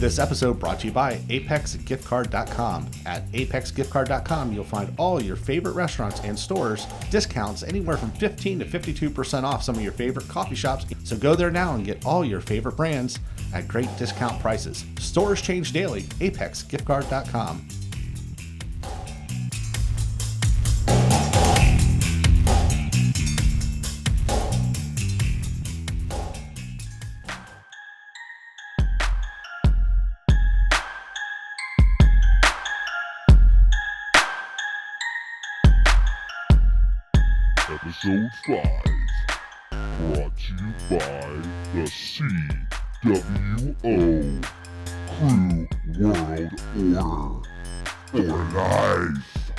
This episode brought to you by ApexGiftCard.com. At ApexGiftCard.com, you'll find all your favorite restaurants and stores, discounts anywhere from 15 to 52% off some of your favorite coffee shops. So go there now and get all your favorite brands at great discount prices. Stores change daily. ApexGiftCard.com. Episode 5, brought to you by the CWO Crue World Order for Life.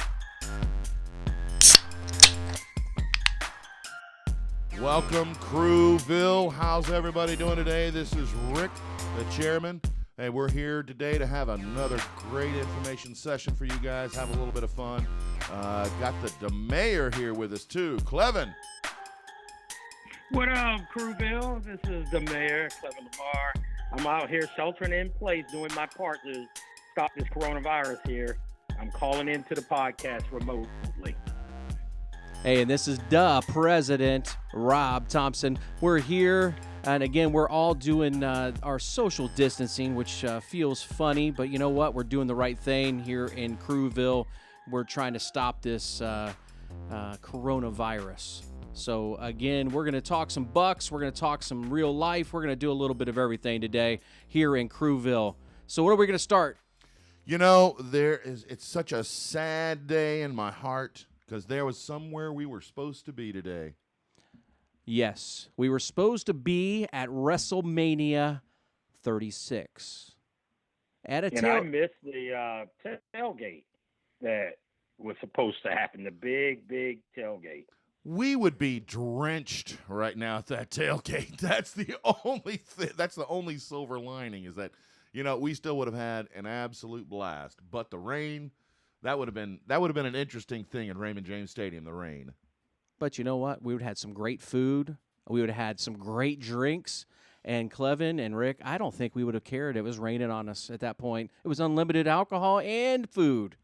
Welcome, Crewville. How's everybody doing today? This is Rick, the chairman. Hey, we're here today to have another great information session for you guys. Have a little bit of fun. Got the mayor here with us too, Clevin. What up, Crewville? This is the mayor, Clevin Lamar. I'm out here sheltering in place, doing my part to stop this coronavirus here. I'm calling into the podcast remotely. Hey, and this is President Rob Thompson. We're here, and again, we're all doing our social distancing, which feels funny, but you know what? We're doing the right thing here in Crewville. We're trying to stop this coronavirus. So, again, we're going to talk some Bucs. We're going to talk some real life. We're going to do a little bit of everything today here in Crewville. So, what are we going to start? You know, it's such a sad day in my heart because there was somewhere we were supposed to be today. Yes, we were supposed to be at WrestleMania 36. I missed the tailgate that was supposed to happen, the big tailgate. We would be drenched right now at that tailgate. That's the only that's the only silver lining is that, you know, we still would have had an absolute blast. But the rain, that would have been an interesting thing in Raymond James Stadium, the rain. But you know what? We would have had some great food. We would have had some great drinks. And Clevin and Rick, I don't think we would have cared. It was raining on us at that point. It was unlimited alcohol and food.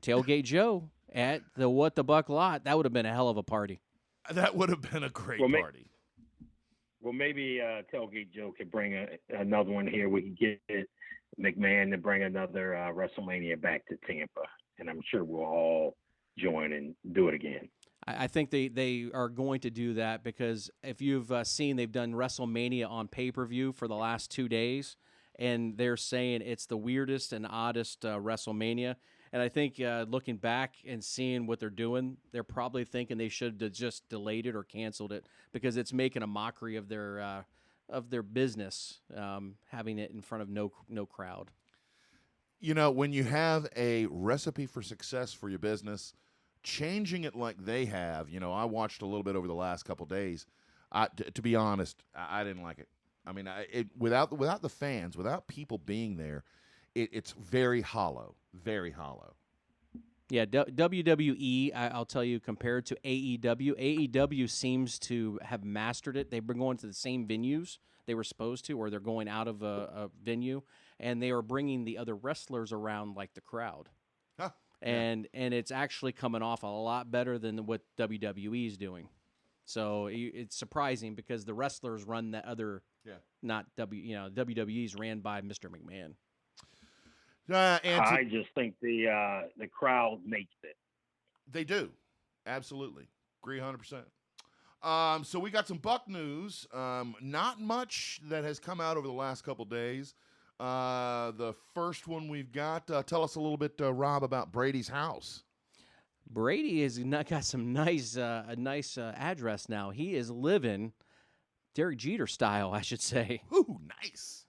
Tailgate Joe at the What the Buck lot, that would have been a hell of a party. That would have been a great party. Maybe Tailgate Joe could bring another one here. We could get McMahon to bring another WrestleMania back to Tampa, and I'm sure we'll all join and do it again. I think they are going to do that because if you've seen, they've done WrestleMania on pay-per-view for the last 2 days, and they're saying it's the weirdest and oddest WrestleMania. And I think looking back and seeing what they're doing, they're probably thinking they should have just delayed it or canceled it because it's making a mockery of their business, having it in front of no crowd. You know, when you have a recipe for success for your business, changing it like they have, you know, I watched a little bit over the last couple of days. To be honest, I didn't like it. I mean, without the fans, without people being there, it's very hollow. Very hollow. Yeah, WWE, I'll tell you, compared to AEW seems to have mastered it. They've been going to the same venues they were supposed to, or they're going out of a venue, and they are bringing the other wrestlers around like the crowd. Huh. And it's actually coming off a lot better than what WWE is doing. So it's surprising because the wrestlers run that other, not WWE's ran by Mr. McMahon. I just think the crowd makes it. They do. Absolutely. Agree 100%. So we got some Buck news. Not much that has come out over the last couple days. The first one we've got, tell us a little bit, Rob, about Brady's house. Brady has got some nice address now. He is living Derek Jeter style, I should say. Ooh, nice.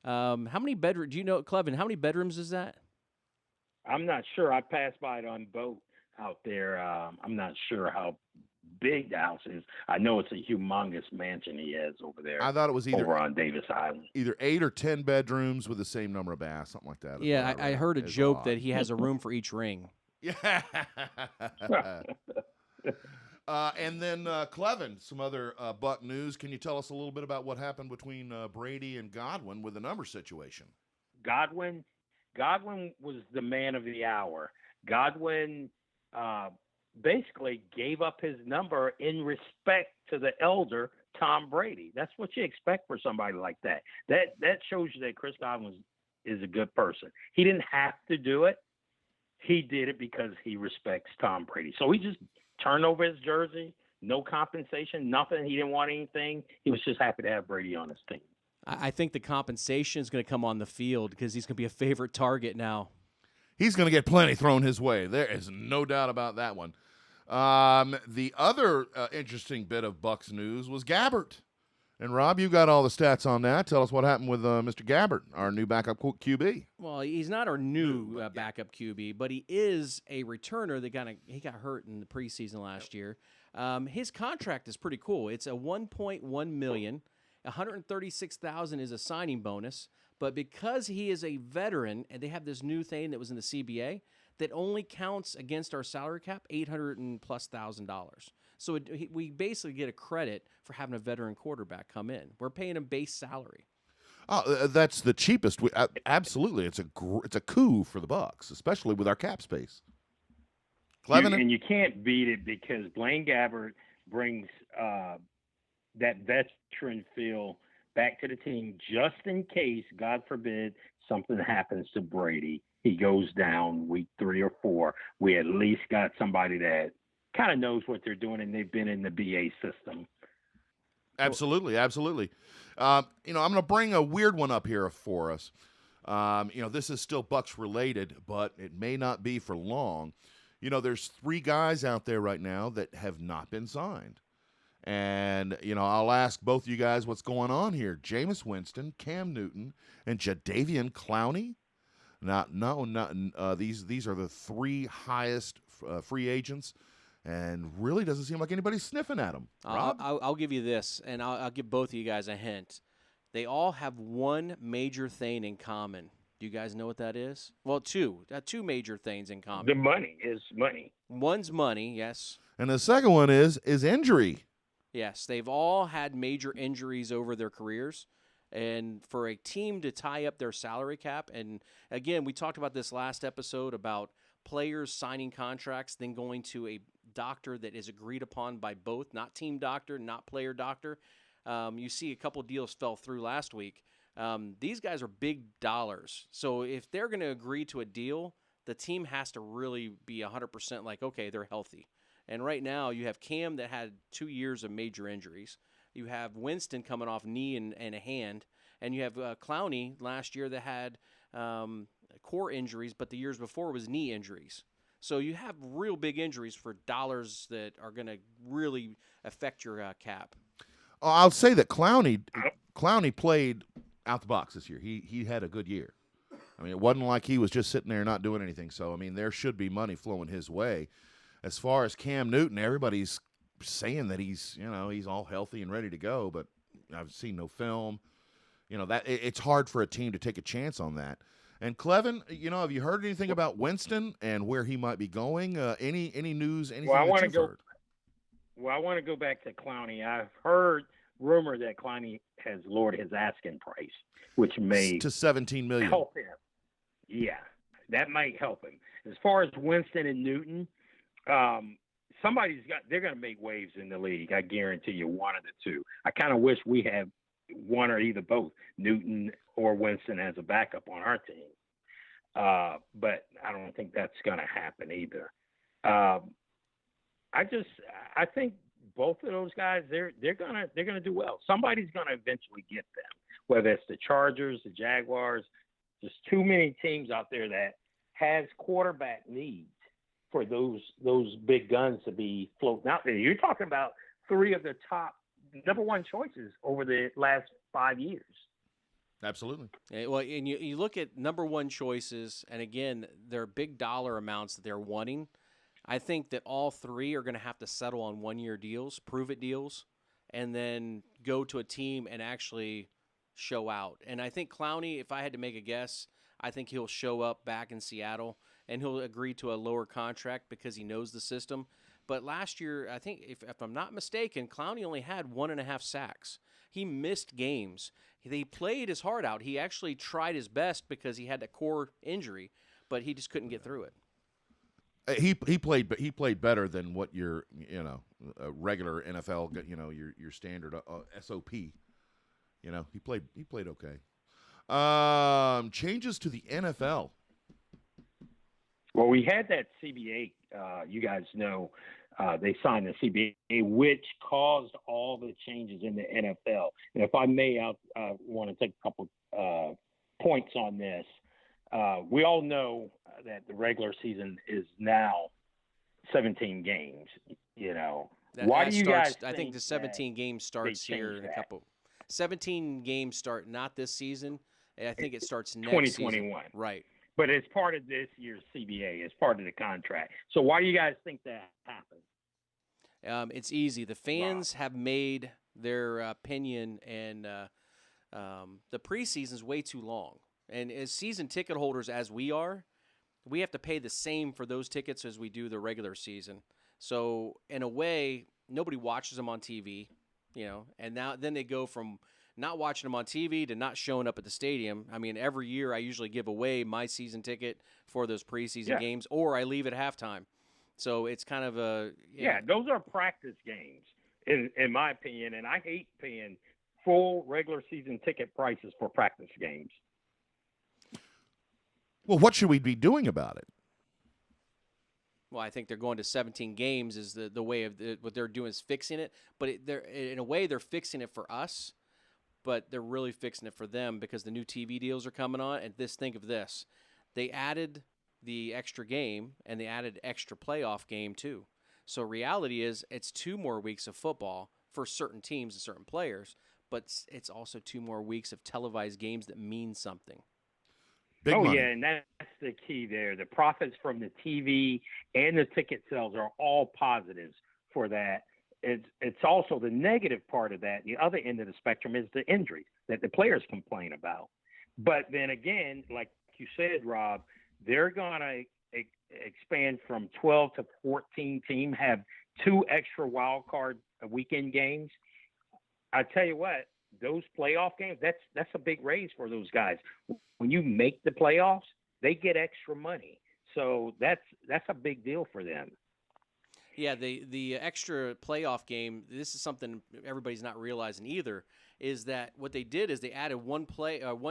How many bedrooms? Do you know, Clevin? How many bedrooms is that? I'm not sure. I passed by it on boat out there. I'm not sure how big the house is. I know it's a humongous mansion he has over there. I thought it was over on Davis Island. Either 8 or 10 bedrooms with the same number of baths, something like that. Yeah, I heard a joke that he has a room for each ring. Yeah. And then Clevin, some other Buck news. Can you tell us a little bit about what happened between Brady and Godwin with the number situation? Godwin was the man of the hour. Godwin basically gave up his number in respect to the elder Tom Brady. That's what you expect for somebody like that. That shows you that Chris Godwin is a good person. He didn't have to do it. He did it because he respects Tom Brady. So he just turned over his jersey, no compensation, nothing. He didn't want anything. He was just happy to have Brady on his team. I think the compensation is going to come on the field because he's going to be a favorite target now. He's going to get plenty thrown his way. There is no doubt about that one. The other interesting bit of Bucs news was Gabbert. And, Rob, you got all the stats on that. Tell us what happened with Mr. Gabbert, our new backup QB. Well, he's not our new backup QB, but he is a returner that he got hurt in the preseason last year. His contract is pretty cool. It's a $1.1 million. $136,000 is a signing bonus. But because he is a veteran, and they have this new thing that was in the CBA that only counts against our salary cap, $800,000+. So we basically get a credit for having a veteran quarterback come in. We're paying him base salary. Oh, that's the cheapest. Absolutely, it's a coup for the Bucs, especially with our cap space. And you can't beat it because Blaine Gabbert brings that veteran feel back to the team just in case, God forbid, something happens to Brady. He goes down week 3 or 4. We at least got somebody that kind of knows what they're doing, and they've been in the BA system. Absolutely. I'm going to bring a weird one up here for us. This is still Bucs related, but it may not be for long. There's 3 guys out there right now that have not been signed. And, I'll ask both you guys what's going on here. Jameis Winston, Cam Newton, and Jadeveon Clowney. These are the 3 highest free agents, and really doesn't seem like anybody's sniffing at them. Rob? I'll give you this, and I'll give both of you guys a hint. They all have one major thing in common. Do you guys know what that is? Well, two major things in common. The money is money. One's money, yes. And the second one is injury. Yes, they've all had major injuries over their careers. And for a team to tie up their salary cap, and again, we talked about this last episode about players signing contracts, then going to a doctor that is agreed upon by both, not team doctor, not player doctor. You see a couple deals fell through last week. These guys are big dollars. So if they're going to agree to a deal, the team has to really be 100% like, okay, they're healthy. And right now you have Cam that had 2 years of major injuries. You have Winston coming off knee and a hand. And you have Clowney last year that had core injuries, but the years before was knee injuries. So you have real big injuries for dollars that are going to really affect your cap. I'll say that Clowney played out the box this year. He had a good year. I mean, it wasn't like he was just sitting there not doing anything. So, I mean, there should be money flowing his way. As far as Cam Newton, everybody's saying that he's all healthy and ready to go, but I've seen no film. That it's hard for a team to take a chance on that. And Clevin, have you heard anything about Winston and where he might be going? Any news? Anything Well, I want to heard? Well, I want to go back to Clowney. I've heard rumor that Clowney has lowered his asking price, which may to $17 million. Help him. Yeah, that might help him. As far as Winston and Newton, they're going to make waves in the league. I guarantee you, one of the two. I kind of wish we had one or either both, Newton or Winston, as a backup on our team. But I don't think that's going to happen either. I think both of those guys, they're gonna do well. Somebody's gonna eventually get them, whether it's the Chargers, the Jaguars. There's too many teams out there that has quarterback needs for those big guns to be floating out there. You're talking about 3 of the top number 1 choices over the last 5 years. Absolutely. Well, and you look at number 1 choices, and again, they're big dollar amounts that they're wanting. I think that all 3 are going to have to settle on 1-year deals, prove-it deals, and then go to a team and actually show out. And I think Clowney, if I had to make a guess, I think he'll show up back in Seattle, and he'll agree to a lower contract because he knows the system. But last year, I think, if I'm not mistaken, Clowney only had 1.5 sacks. He missed games. He played his heart out. He actually tried his best because he had that core injury, but he just couldn't get through it. He played better than what your regular NFL your standard SOP. He played okay. Changes to the NFL. Well, we had that CBA. You guys know they signed the CBA, which caused all the changes in the NFL. And if I may, I want to take a couple points on this. We all know that the regular season is now 17 games. Why do you guys? I think the 17 games starts here in a couple. 17 games start not this season. I think it starts next 2021. season. Right. But it's part of this year's CBA. It's part of the contract. So why do you guys think that happened? It's easy. The fans have made their opinion, and the preseason's way too long. And as season ticket holders, as we are, we have to pay the same for those tickets as we do the regular season. So in a way, nobody watches them on TV, and then they go from not watching them on TV to not showing up at the stadium. I mean, every year I usually give away my season ticket for those preseason games, or I leave at halftime. So it's kind of a those are practice games, in my opinion, and I hate paying full regular season ticket prices for practice games. Well, what should we be doing about it? Well, I think they're going to 17 games is the way of what they're doing is fixing it. But in a way, they're fixing it for us, but they're really fixing it for them because the new TV deals are coming on. And think of this. They added the extra game, and they added extra playoff game too. So reality is it's 2 more weeks of football for certain teams and certain players, but it's also 2 more weeks of televised games that mean something. Big money. Yeah, and that's the key there. The profits from the TV and the ticket sales are all positives for that. It's also the negative part of that. The other end of the spectrum is the injuries that the players complain about. But then again, like you said, Rob, they're going to expand from 12 to 14 teams, have 2 extra wild card weekend games. I tell you what, those playoff games, that's a big raise for those guys. When you make the playoffs, they get extra money. So that's a big deal for them. Yeah, the extra playoff game, this is something everybody's not realizing either, is that what they did is they added one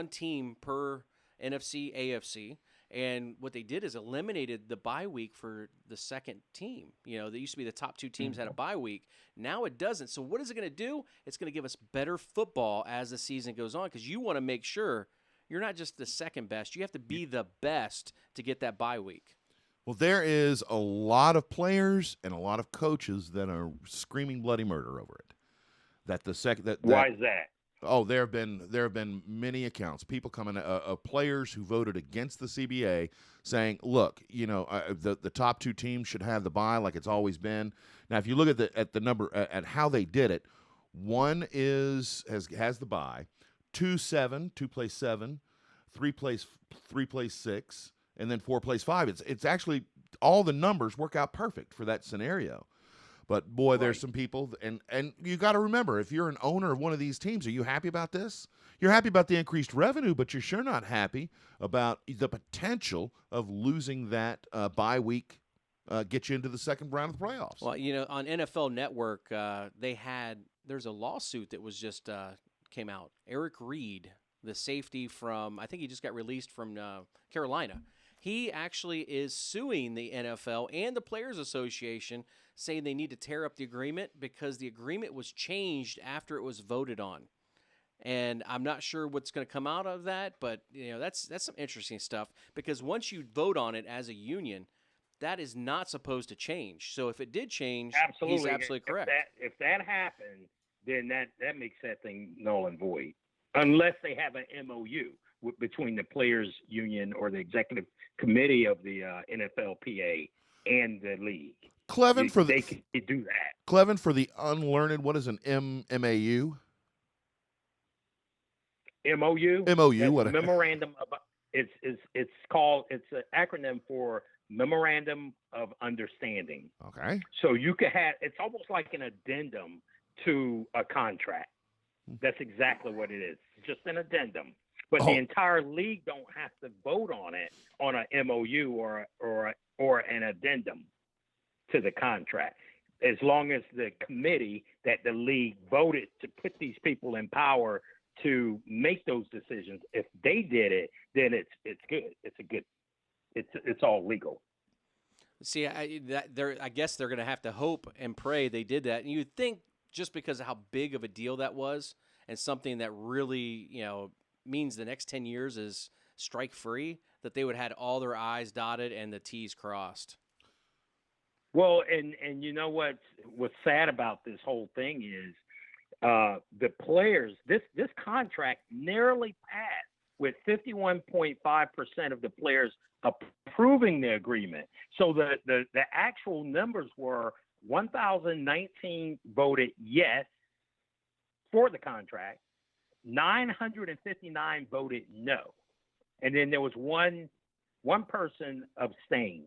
team per NFC, AFC, and what they did is eliminated the bye week for the second team. There used to be the top 2 teams had a bye week. Now it doesn't. So what is it going to do? It's going to give us better football as the season goes on because you want to make sure you're not just the second best. You have to be the best to get that bye week. Well, there is a lot of players and a lot of coaches that are screaming bloody murder over it. Why is that? Oh, there have been many accounts, people coming, players who voted against the CBA, saying, "Look, the top 2 teams should have the bye like it's always been." Now, if you look at the number at how they did it, 1 has the bye, 2 plays 7, 3 plays 6, and then 4 plays 5. It's actually all the numbers work out perfect for that scenario. But, boy, there's some people, and you got to remember, if you're an owner of one of these teams, are you happy about this? You're happy about the increased revenue, but you're sure not happy about the potential of losing that bye week, get you into the second round of the playoffs. Well, on NFL Network, there's a lawsuit that was just came out. Eric Reed, the safety from, I think he just got released from Carolina. He actually is suing the NFL and the Players Association, saying they need to tear up the agreement because the agreement was changed after it was voted on. And I'm not sure what's going to come out of that, but that's some interesting stuff because once you vote on it as a union, that is not supposed to change. So if it did change, he's absolutely correct. If that happened, then that makes that thing null and void, unless they have an MOU between the players union or the executive committee of the NFLPA and the league. They could do that. Clevin, for the unlearned, what is an MAU? MOU. MOU. What? Memorandum of it's an acronym for memorandum of understanding. Okay. So you could have, it's almost like an addendum to a contract. That's exactly what it is. Just an addendum. But the entire league don't have to vote on it on a MOU or an addendum to the contract. As long as the committee that the league voted to put these people in power to make those decisions, if they did it, then it's good. It's all legal. See, I guess they're going to have to hope and pray they did that. And you'd think just because of how big of a deal that was and something that really, means the next 10 years is strike free, that they would have had all their I's dotted and the T's crossed. Well, and you know what's sad about this whole thing is the players, this contract narrowly passed with 51.5% of the players approving the agreement. So the actual numbers were 1,019 voted yes for the contract, 959 voted no, and then there was one person abstained.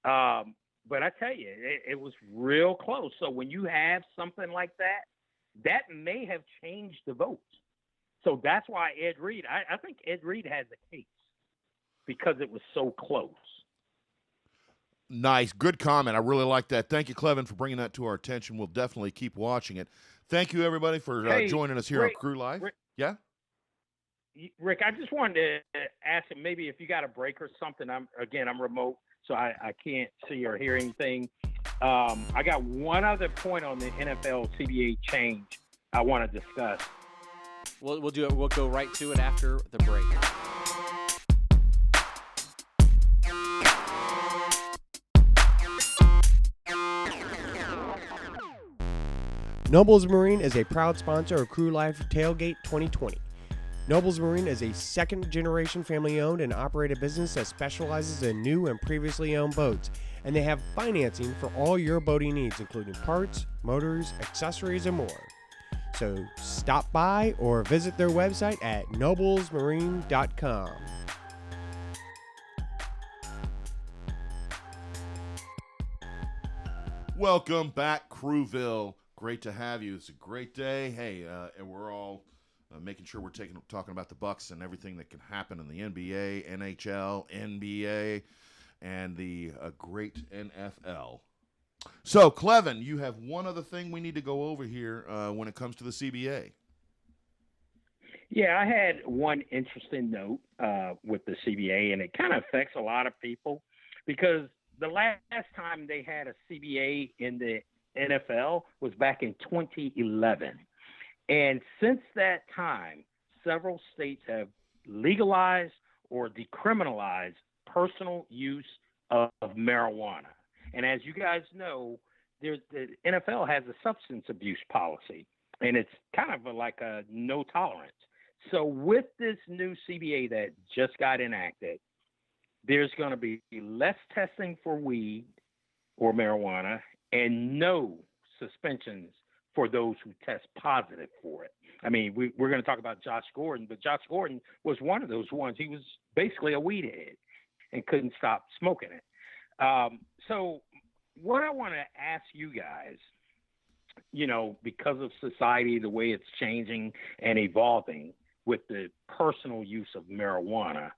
But I tell you, it was real close. So when you have something like that, that may have changed the votes. So that's why Ed Reed, I think Ed Reed has a case because it was so close. Nice. Good comment. I really like that. Thank you, Clevin, for bringing that to our attention. We'll definitely keep watching it. Thank you, everybody, for joining us here Rick, on Crue Life. Yeah? Rick, I just wanted to ask him maybe if you got a break or something. I'm remote, so I can't see or hear anything. I got one other point on the NFL CBA change I want to discuss. We'll do it. We'll go right to it after the break. Nobles Marine is a proud sponsor of Crue Life Tailgate 2020. Nobles Marine is a second-generation family-owned and operated business that specializes in new and previously owned boats, and they have financing for all your boating needs, including parts, motors, accessories, and more. So stop by or visit their website at noblesmarine.com. Welcome back, Crewville. Great to have you. It's a great day. Hey, and we're all making sure we're talking about the Bucs and everything that can happen in the NBA, NHL, NBA, and the great NFL. So, Clevin, you have one other thing we need to go over here when it comes to the CBA. Yeah, I had one interesting note with the CBA, and it kind of affects a lot of people because the last time they had a CBA in the NFL was back in 2011. And since that time, several states have legalized or decriminalized personal use of marijuana. And as you guys know, the NFL has a substance abuse policy, and it's kind of like a no tolerance. So with this new CBA that just got enacted, there's going to be less testing for weed or marijuana and no suspensions for those who test positive for it. I mean, we're going to talk about Josh Gordon, but Josh Gordon was one of those ones. He was basically a weed head and couldn't stop smoking it. So what I want to ask you guys, because of society, the way it's changing and evolving with the personal use of marijuana,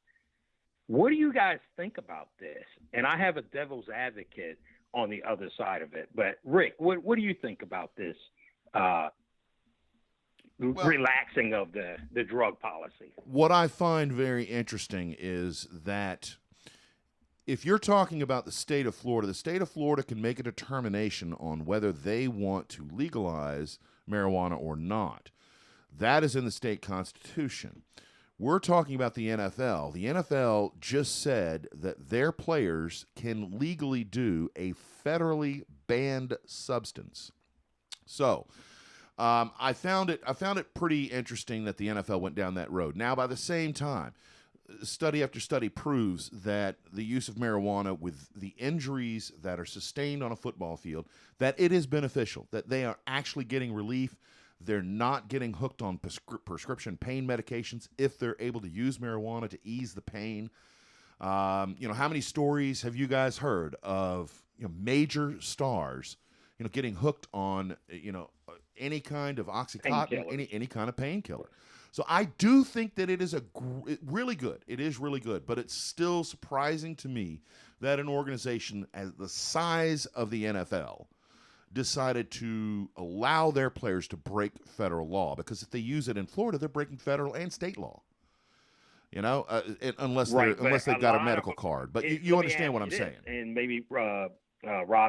what do you guys think about this? And I have a devil's advocate on the other side of it. But Rick, what do you think about this relaxing of the drug policy? What I find very interesting is that if you're talking about the state of Florida can make a determination on whether they want to legalize marijuana or not. That is in the state constitution. We're talking about the NFL. The NFL just said that their players can legally do a federally banned substance. So, I found it pretty interesting that the NFL went down that road. Now, by the same time, study after study proves that the use of marijuana with the injuries that are sustained on a football field, that it is beneficial, that they are actually getting relief. They're not getting hooked on prescription pain medications if they're able to use marijuana to ease the pain. How many stories have you guys heard of major stars, getting hooked on, any kind of Oxycontin, any kind of painkiller? So I do think that it is really good. It is really good, but it's still surprising to me that an organization as the size of the NFL decided to allow their players to break federal law, because if they use it in Florida, they're breaking federal and state law. Unless they've got a medical card. But you understand what I'm saying. And maybe, Rob,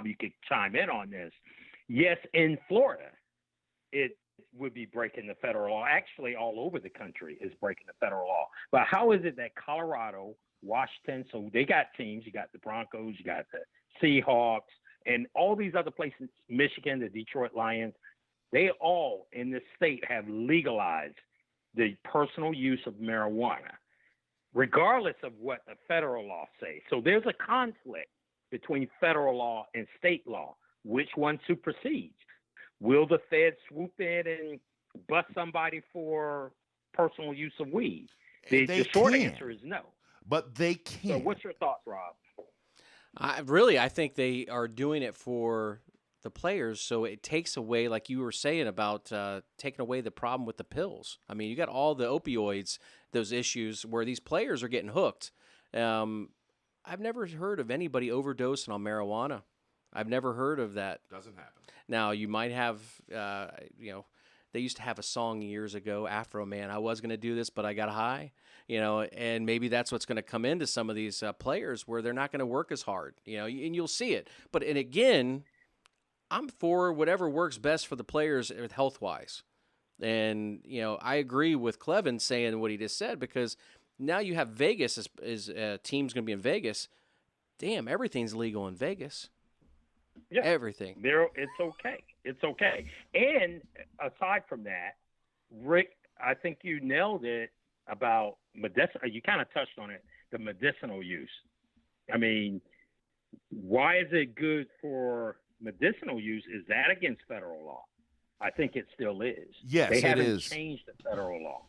you could chime in on this. Yes, in Florida, it would be breaking the federal law. Actually, all over the country is breaking the federal law. But how is it that Colorado, Washington, so they got teams, you got the Broncos, you got the Seahawks, and all these other places, Michigan, the Detroit Lions, they all in this state have legalized the personal use of marijuana, regardless of what the federal law says. So there's a conflict between federal law and state law. Which one supersedes? Will the Fed swoop in and bust somebody for personal use of weed? The short answer is no. But they can. So what's your thoughts, Rob? I think they are doing it for the players, so it takes away, like you were saying about taking away the problem with the pills. I mean, you got all the opioids, those issues where these players are getting hooked. I've never heard of anybody overdosing on marijuana. I've never heard of that. Doesn't happen. Now, you might have, they used to have a song years ago, Afro Man, I was going to do this, but I got high, and maybe that's what's going to come into some of these players where they're not going to work as hard, and you'll see it. And again, I'm for whatever works best for the players health-wise. And, I agree with Clevin saying what he just said, because now you have Vegas is a team's going to be in Vegas. Damn, everything's legal in Vegas. Yeah, everything. It's okay. It's okay. And aside from that, Rick, I think you nailed it about medicinal. You kind of touched on it, the medicinal use. I mean, why is it good for medicinal use? Is that against federal law? I think it still is. Yes, they haven't it is. Changed the federal law.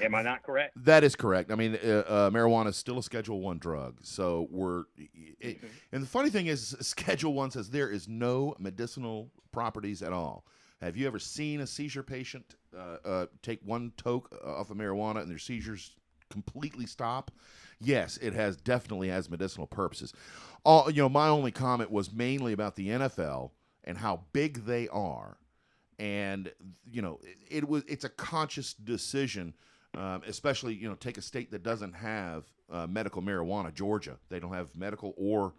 Am I not correct? That is correct. I mean, marijuana is still a Schedule I drug. So and the funny thing is, Schedule I says there is no medicinal properties at all. Have you ever seen a seizure patient take one toke off of marijuana and their seizures completely stop? Yes, it definitely has medicinal purposes. My only comment was mainly about the NFL and how big they are. And, it's a conscious decision, especially, take a state that doesn't have medical marijuana, Georgia. They don't have medical or,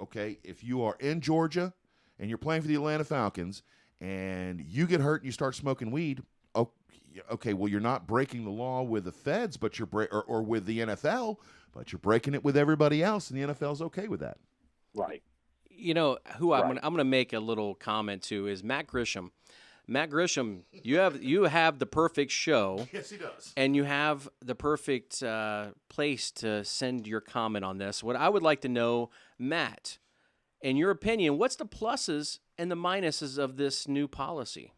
okay, if you are in Georgia and you're playing for the Atlanta Falcons and you get hurt and you start smoking weed, okay, well, you're not breaking the law with the feds, but or with the NFL, but you're breaking it with everybody else, and the NFL's okay with that. Right. Who I'm going to make a little comment to is Matt Grisham. Matt Grisham, you have the perfect show. Yes, he does. And you have the perfect place to send your comment on this. What I would like to know, Matt, in your opinion, what's the pluses and the minuses of this new policy?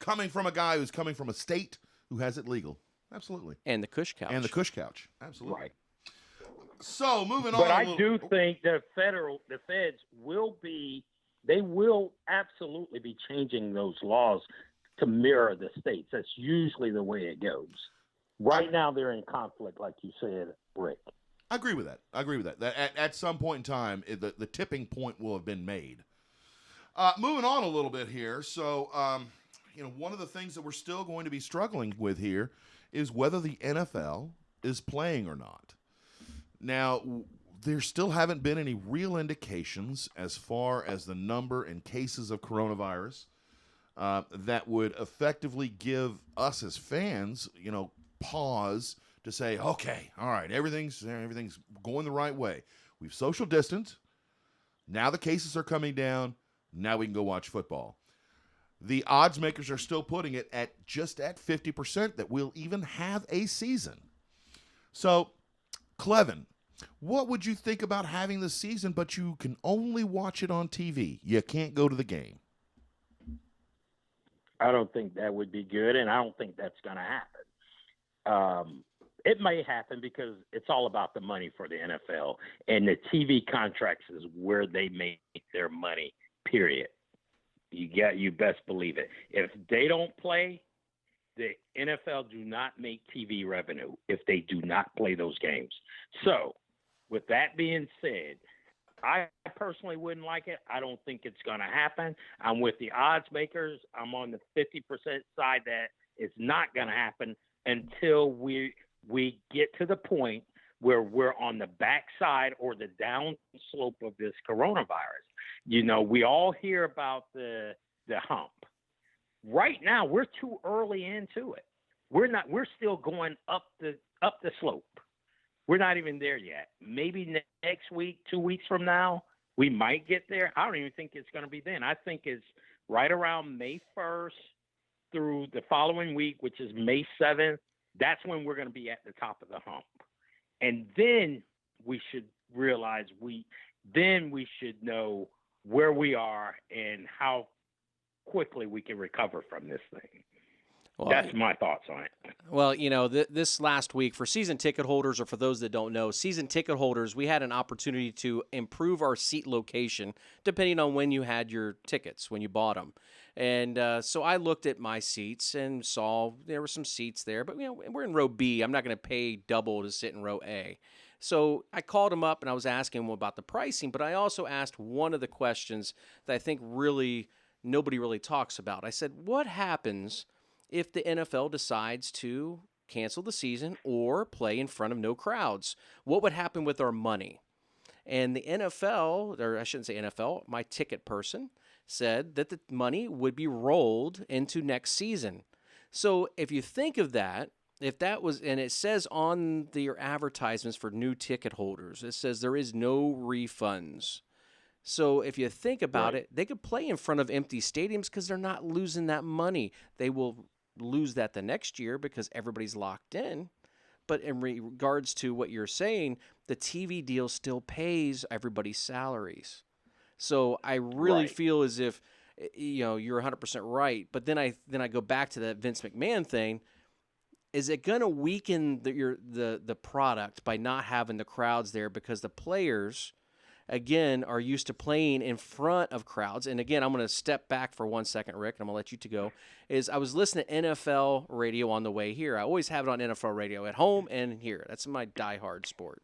Coming from a guy who's coming from a state who has it legal. Absolutely. And the Cush Couch. Absolutely. Right. So moving on. But I do think the feds will absolutely be changing those laws to mirror the states. That's usually the way it goes. Right now they're in conflict, like you said, Rick. I agree with that. That at some point in time, the tipping point will have been made. Moving on a little bit here. So, one of the things that we're still going to be struggling with here is whether the NFL is playing or not. Now, there still haven't been any real indications as far as the number and cases of coronavirus that would effectively give us as fans, pause to say, okay, all right, everything's going the right way. We've social distanced. Now the cases are coming down. Now we can go watch football. The odds makers are still putting it at 50% that we'll even have a season. So, Clevin, what would you think about having the season, but you can only watch it on TV? You can't go to the game. I don't think that would be good, and I don't think that's going to happen. It may happen because it's all about the money for the NFL, and the TV contracts is where they make their money. Period. You best believe it. If they don't play, the NFL do not make TV revenue if they do not play those games. So, with that being said, I personally wouldn't like it. I don't think it's going to happen. I'm with the odds makers. I'm on the 50% side that it's not going to happen until we get to the point where we're on the backside or the down slope of this coronavirus. You know, we all hear about the hump. Right now, we're too early into it. We're still going up the slope. We're not even there yet. Maybe next week, 2 weeks from now, we might get there. I don't even think it's going to be then. I think it's right around May 1st through the following week, which is May 7th. That's when we're going to be at the top of the hump. And then we should realize we should know where we are and how quickly we can recover from this thing. Well, that's my thoughts on it. Well, you know, this last week for season ticket holders, or for those that don't know, season ticket holders, we had an opportunity to improve our seat location depending on when you had your tickets, when you bought them. And so I looked at my seats and saw there were some seats there, but, you know, we're in row B. I'm not going to pay double to sit in row A. So I called him up and I was asking him about the pricing, but I also asked one of the questions that I think nobody really talks about. I said, what happens if the NFL decides to cancel the season or play in front of no crowds? What would happen with our money? And the NFL, or I shouldn't say NFL, my ticket person said that the money would be rolled into next season. So if you think of that, if that was, and it says on your advertisements for new ticket holders, it says there is no refunds. So if you think about it, they could play in front of empty stadiums because they're not losing that money. They will lose that the next year because everybody's locked in. But in regards to what you're saying, the TV deal still pays everybody's salaries. So I really feel as if, you know, you're 100% right. But then I go back to that Vince McMahon thing. Is it going to weaken the product by not having the crowds there because the players, again, are used to playing in front of crowds? And again, I'm going to step back for 1 second, Rick, and I'm going to let you to go. I was listening to NFL radio on the way here. I always have it on NFL radio at home and here. That's my diehard sport.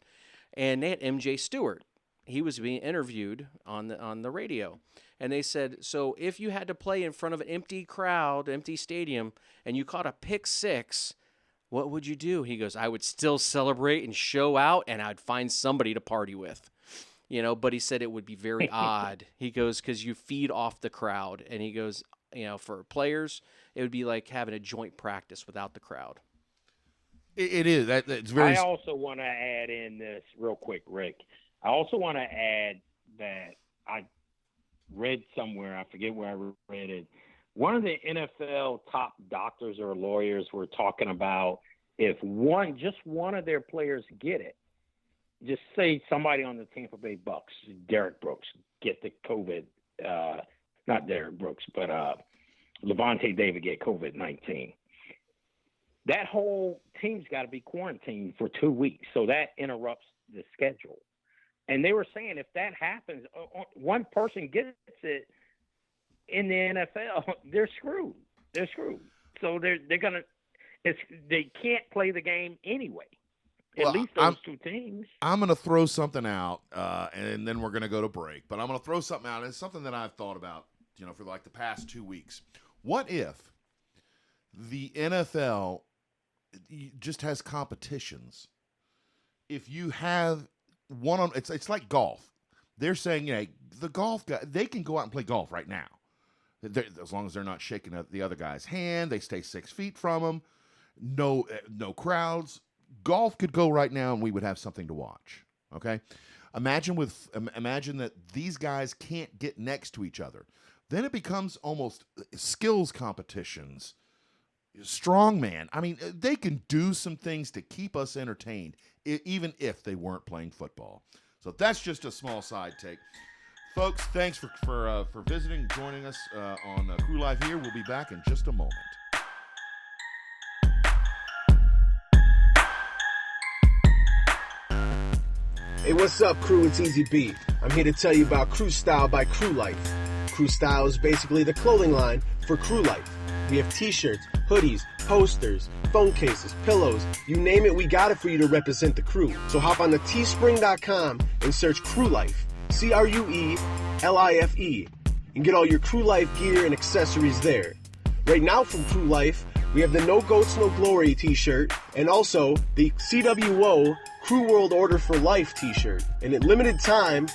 And they had MJ Stewart. He was being interviewed on the radio. And they said, so if you had to play in front of an empty crowd, empty stadium, and you caught a pick six, what would you do? He goes, I would still celebrate and show out, and I'd find somebody to party with. You know, but he said it would be very odd. He goes, because you feed off the crowd. And he goes, you know, for players, it would be like having a joint practice without the crowd. It is. It's very. I also want to add in this real quick, Rick. I also want to add that I read somewhere, I forget where I read it, one of the NFL top doctors or lawyers were talking about if just one of their players get it, just say somebody on the Tampa Bay Bucs, Derek Brooks, get the COVID, not Derek Brooks, but Levante David get COVID-19. That whole team's got to be quarantined for 2 weeks, so that interrupts the schedule. And they were saying if that happens, one person gets it in the NFL, they're screwed. They're screwed. So they can't play the game anyway. At least those two teams. I'm going to throw something out, and then we're going to go to break. But I'm going to throw something out, and it's something that I've thought about, you know, for like the past 2 weeks. What if the NFL just has competitions? If you have one on, it's like golf. They're saying, you know, the golf guy, they can go out and play golf right now, as long as they're not shaking the other guy's hand. They stay 6 feet from him. No crowds. Golf could go right now, and we would have something to watch. Okay, imagine that these guys can't get next to each other. Then it becomes almost skills competitions. Strongman. I mean, they can do some things to keep us entertained, even if they weren't playing football. So that's just a small side take. Folks, thanks for visiting, joining us on Crue Life here. We'll be back in just a moment. Hey, what's up, crew? It's Easy B. I'm here to tell you about Crue Style by Crue Life. Crue Style is basically the clothing line for Crue Life. We have t-shirts, hoodies, posters, phone cases, pillows, you name it, we got it for you to represent the crew. So hop on to teespring.com and search Crue Life, CRUELIFE, and get all your Crue Life gear and accessories there. Right now from Crue Life, we have the No Goats, No Glory t-shirt, and also the CWO Crew World Order for Life t-shirt. And at limited time,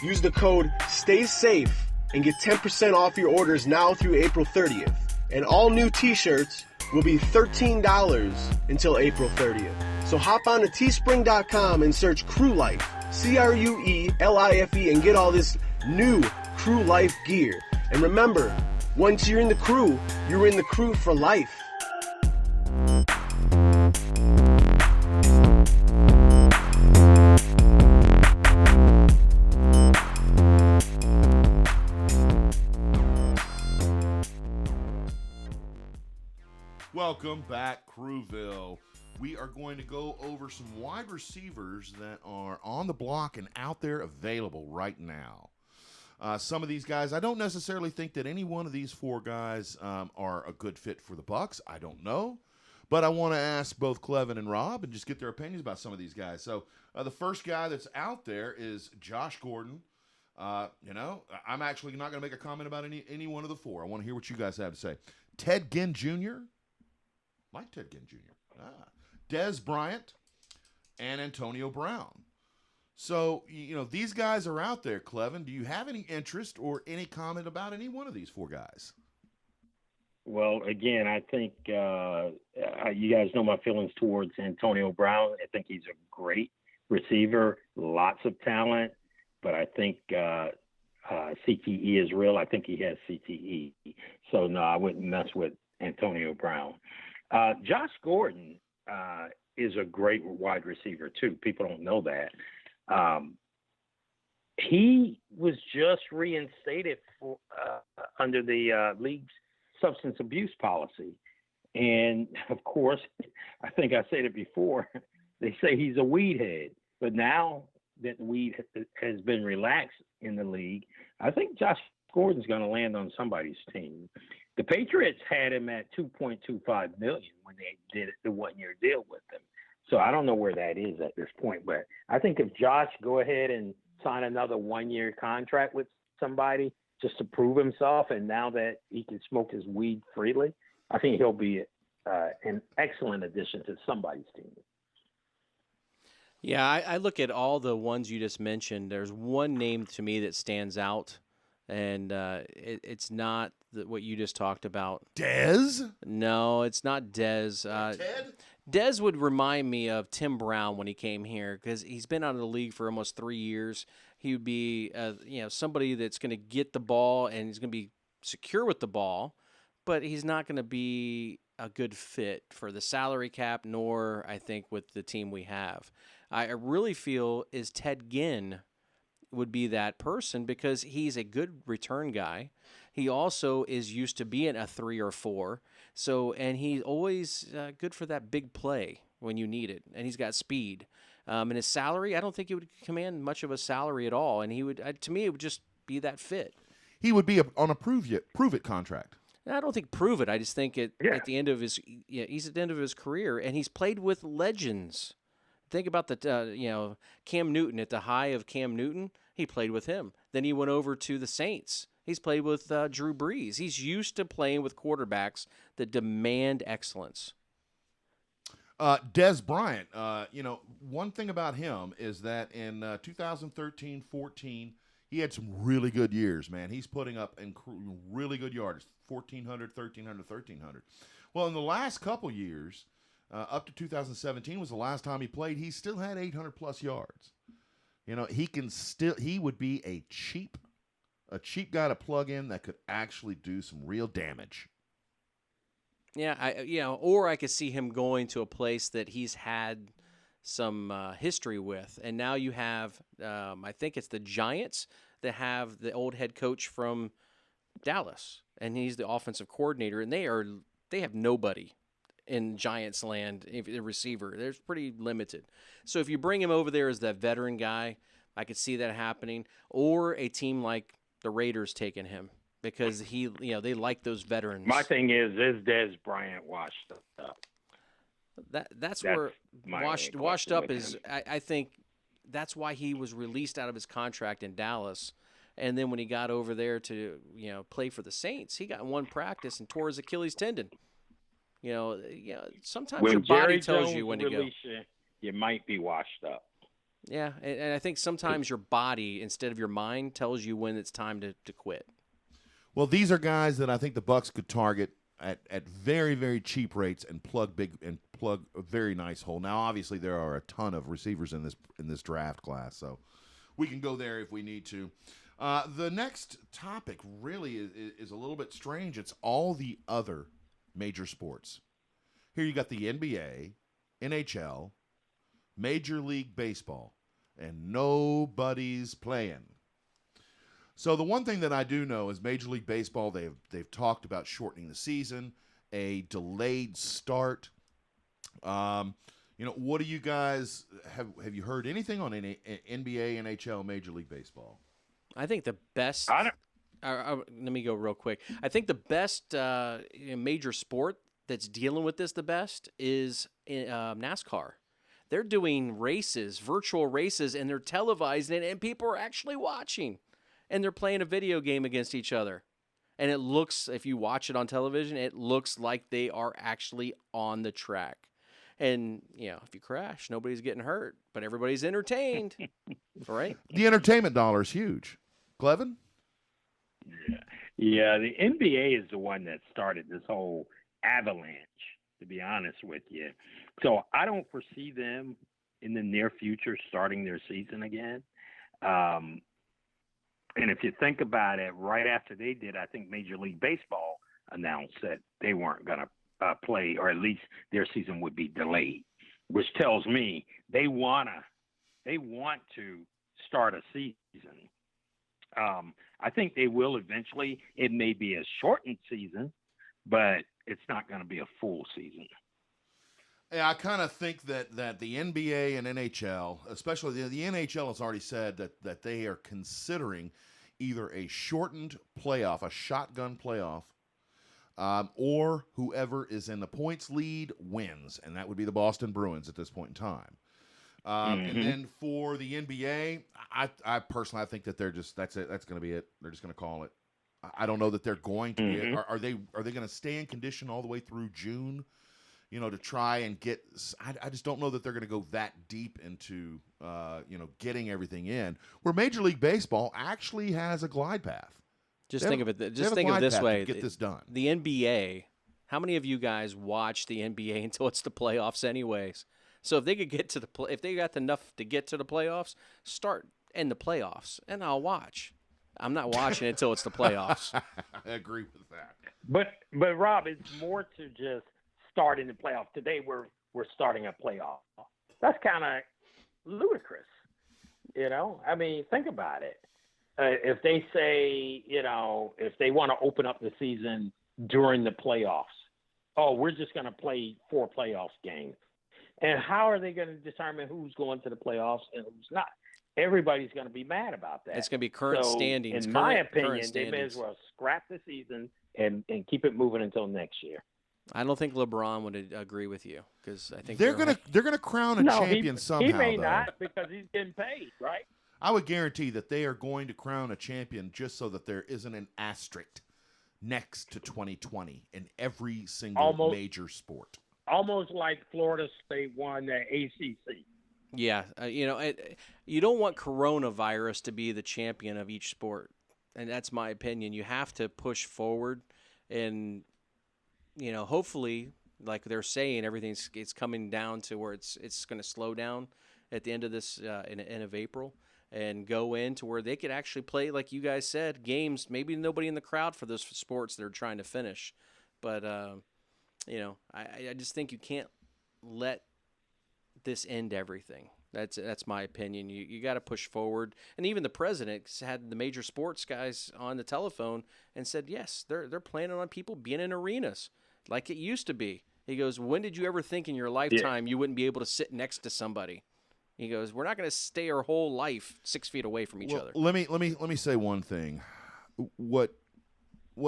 use the code STAYSAFE and get 10% off your orders now through April 30th. And all new t-shirts will be $13 until April 30th. So hop on to teespring.com and search Crue Life, CRUELIFE, and get all this new Crue Life gear. And remember, once you're in the crew, you're in the crew for life. Welcome back, Crewville. We are going to go over some wide receivers that are on the block and out there available right now. Some of these guys, I don't necessarily think that any one of these four guys are a good fit for the Bucs. I don't know. But I want to ask both Clevin and Rob and just get their opinions about some of these guys. So the first guy that's out there is Josh Gordon. I'm actually not going to make a comment about any one of the four. I want to hear what you guys have to say. Ted Ginn Jr., like Ted Ginn Jr., Dez Bryant, and Antonio Brown. So, these guys are out there, Clevin. Do you have any interest or any comment about any one of these four guys? Well, again, I think you guys know my feelings towards Antonio Brown. I think he's a great receiver, lots of talent, but I think CTE is real. I think he has CTE. So, no, I wouldn't mess with Antonio Brown. Josh Gordon is a great wide receiver, too. People don't know that. He was just reinstated for under the league's substance abuse policy. And, of course, I think I said it before, they say he's a weed head. But now that the weed has been relaxed in the league, I think Josh Gordon's going to land on somebody's team. The Patriots had him at $2.25 million when they did the one-year deal with him. So I don't know where that is at this point. But I think if Josh go ahead and sign another one-year contract with somebody just to prove himself, and now that he can smoke his weed freely, I think he'll be an excellent addition to somebody's team. Yeah, I look at all the ones you just mentioned. There's one name to me that stands out, and it's not what you just talked about. Dez? No, it's not Dez. Ted? Dez would remind me of Tim Brown when he came here because he's been out of the league for almost 3 years. He would be, somebody that's going to get the ball and he's going to be secure with the ball, but he's not going to be a good fit for the salary cap, nor I think with the team we have. I really feel is Ted Ginn would be that person because he's a good return guy. He also is used to being a 3 or 4. So, and he's always good for that big play when you need it. And he's got speed. And his salary, I don't think he would command much of a salary at all. And he would, to me, it would just be that fit. He would be on a prove it contract. And I don't think prove it. I just think at the end of his, he's at the end of his career, and he's played with legends. Think about the, Cam Newton at the high of Cam Newton. He played with him. Then he went over to the Saints. He's played with Drew Brees. He's used to playing with quarterbacks that demand excellence. Dez Bryant, one thing about him is that in 2013-14, he had some really good years, man. He's putting up really good yards, 1,400, 1,300, 1,300. Well, in the last couple years, up to 2017 was the last time he played, he still had 800-plus yards. He would be a cheap guy to plug in that could actually do some real damage. Yeah, or I could see him going to a place that he's had some history with, and now you have, I think it's the Giants that have the old head coach from Dallas, and he's the offensive coordinator, and they have nobody in Giants land. If the receiver, there's pretty limited. So if you bring him over there as that veteran guy, I could see that happening. Or a team like the Raiders taking him because they like those veterans. My thing is Dez Bryant washed up? That's where my washed only up question is. with I think that's why he was released out of his contract in Dallas. And then when he got over there to play for the Saints, he got one practice and tore his Achilles tendon. Sometimes when your body Jerry tells Jones you when to go. release you might be washed up. Yeah, and I think sometimes your body instead of your mind tells you when it's time to quit. Well, these are guys that I think the Bucs could target at very, very cheap rates and plug a very nice hole. Now, obviously, there are a ton of receivers in this draft class, so we can go there if we need to. The next topic really is a little bit strange. It's all the other major sports. Here you got the NBA, NHL, Major League Baseball, and nobody's playing. So the one thing that I do know is Major League Baseball, they've talked about shortening the season, a delayed start. What do you guys have you heard anything on any NBA, NHL, Major League Baseball? I think the best. Let me go real quick. I think the best major sport that's dealing with this the best is NASCAR. They're doing races, virtual races, and they're televising it, and people are actually watching. And they're playing a video game against each other. And it looks, if you watch it on television, it looks like they are actually on the track. And, if you crash, nobody's getting hurt, but everybody's entertained, right? The entertainment dollar is huge. Clevin? Yeah, the NBA is the one that started this whole avalanche, to be honest with you. So I don't foresee them in the near future starting their season again. And if you think about it, right after they did, I think Major League Baseball announced that they weren't going to play, or at least their season would be delayed, which tells me they want to start a season. I think they will eventually. It may be a shortened season, but it's not going to be a full season. Yeah, I kind of think that the NBA and NHL, especially the NHL, has already said that they are considering either a shortened playoff, a shotgun playoff, or whoever is in the points lead wins, and that would be the Boston Bruins at this point in time. And then for the NBA, I personally think that that's it. That's going to be it. They're just going to call it. I don't know that they're going to be it. Are they going to stay in condition all the way through June? To try and get – I just don't know that they're going to go that deep into, getting everything in, where Major League Baseball actually has a glide path. Just think of it this way. Get this done. The NBA, how many of you guys watch the NBA until it's the playoffs anyways? So if they could get to if they got enough to get to the playoffs, start in the playoffs, and I'll watch. I'm not watching it until it's the playoffs. I agree with that. But Rob, it's more to just – start in the playoff. Today we're starting a playoff. That's kind of ludicrous. I mean, think about it. If they say, if they want to open up the season during the playoffs, we're just going to play 4 playoffs games. And how are they going to determine who's going to the playoffs and who's not? Everybody's going to be mad about that. It's going to be current standings. In my opinion, they may as well scrap the season and keep it moving until next year. I don't think LeBron would agree with you because I think they're gonna crown a champion somehow. He may though. not because he's getting paid, right? I would guarantee that they are going to crown a champion just so that there isn't an asterisk next to 2020 in every single major sport. Almost like Florida State won the ACC. Yeah, you don't want coronavirus to be the champion of each sport, and that's my opinion. You have to push forward and. Hopefully, like they're saying, it's coming down to where it's going to slow down at the end of this end of April and go into where they could actually play, like you guys said, games. Maybe nobody in the crowd for those sports they're trying to finish, but I just think you can't let this end everything. That's my opinion. You got to push forward, and even the president had the major sports guys on the telephone and said yes, they're planning on people being in arenas. Like it used to be. He goes, when did you ever think in your lifetime you wouldn't be able to sit next to somebody? He goes, we're not going to stay our whole life 6 feet away from each other. Let me say one thing. What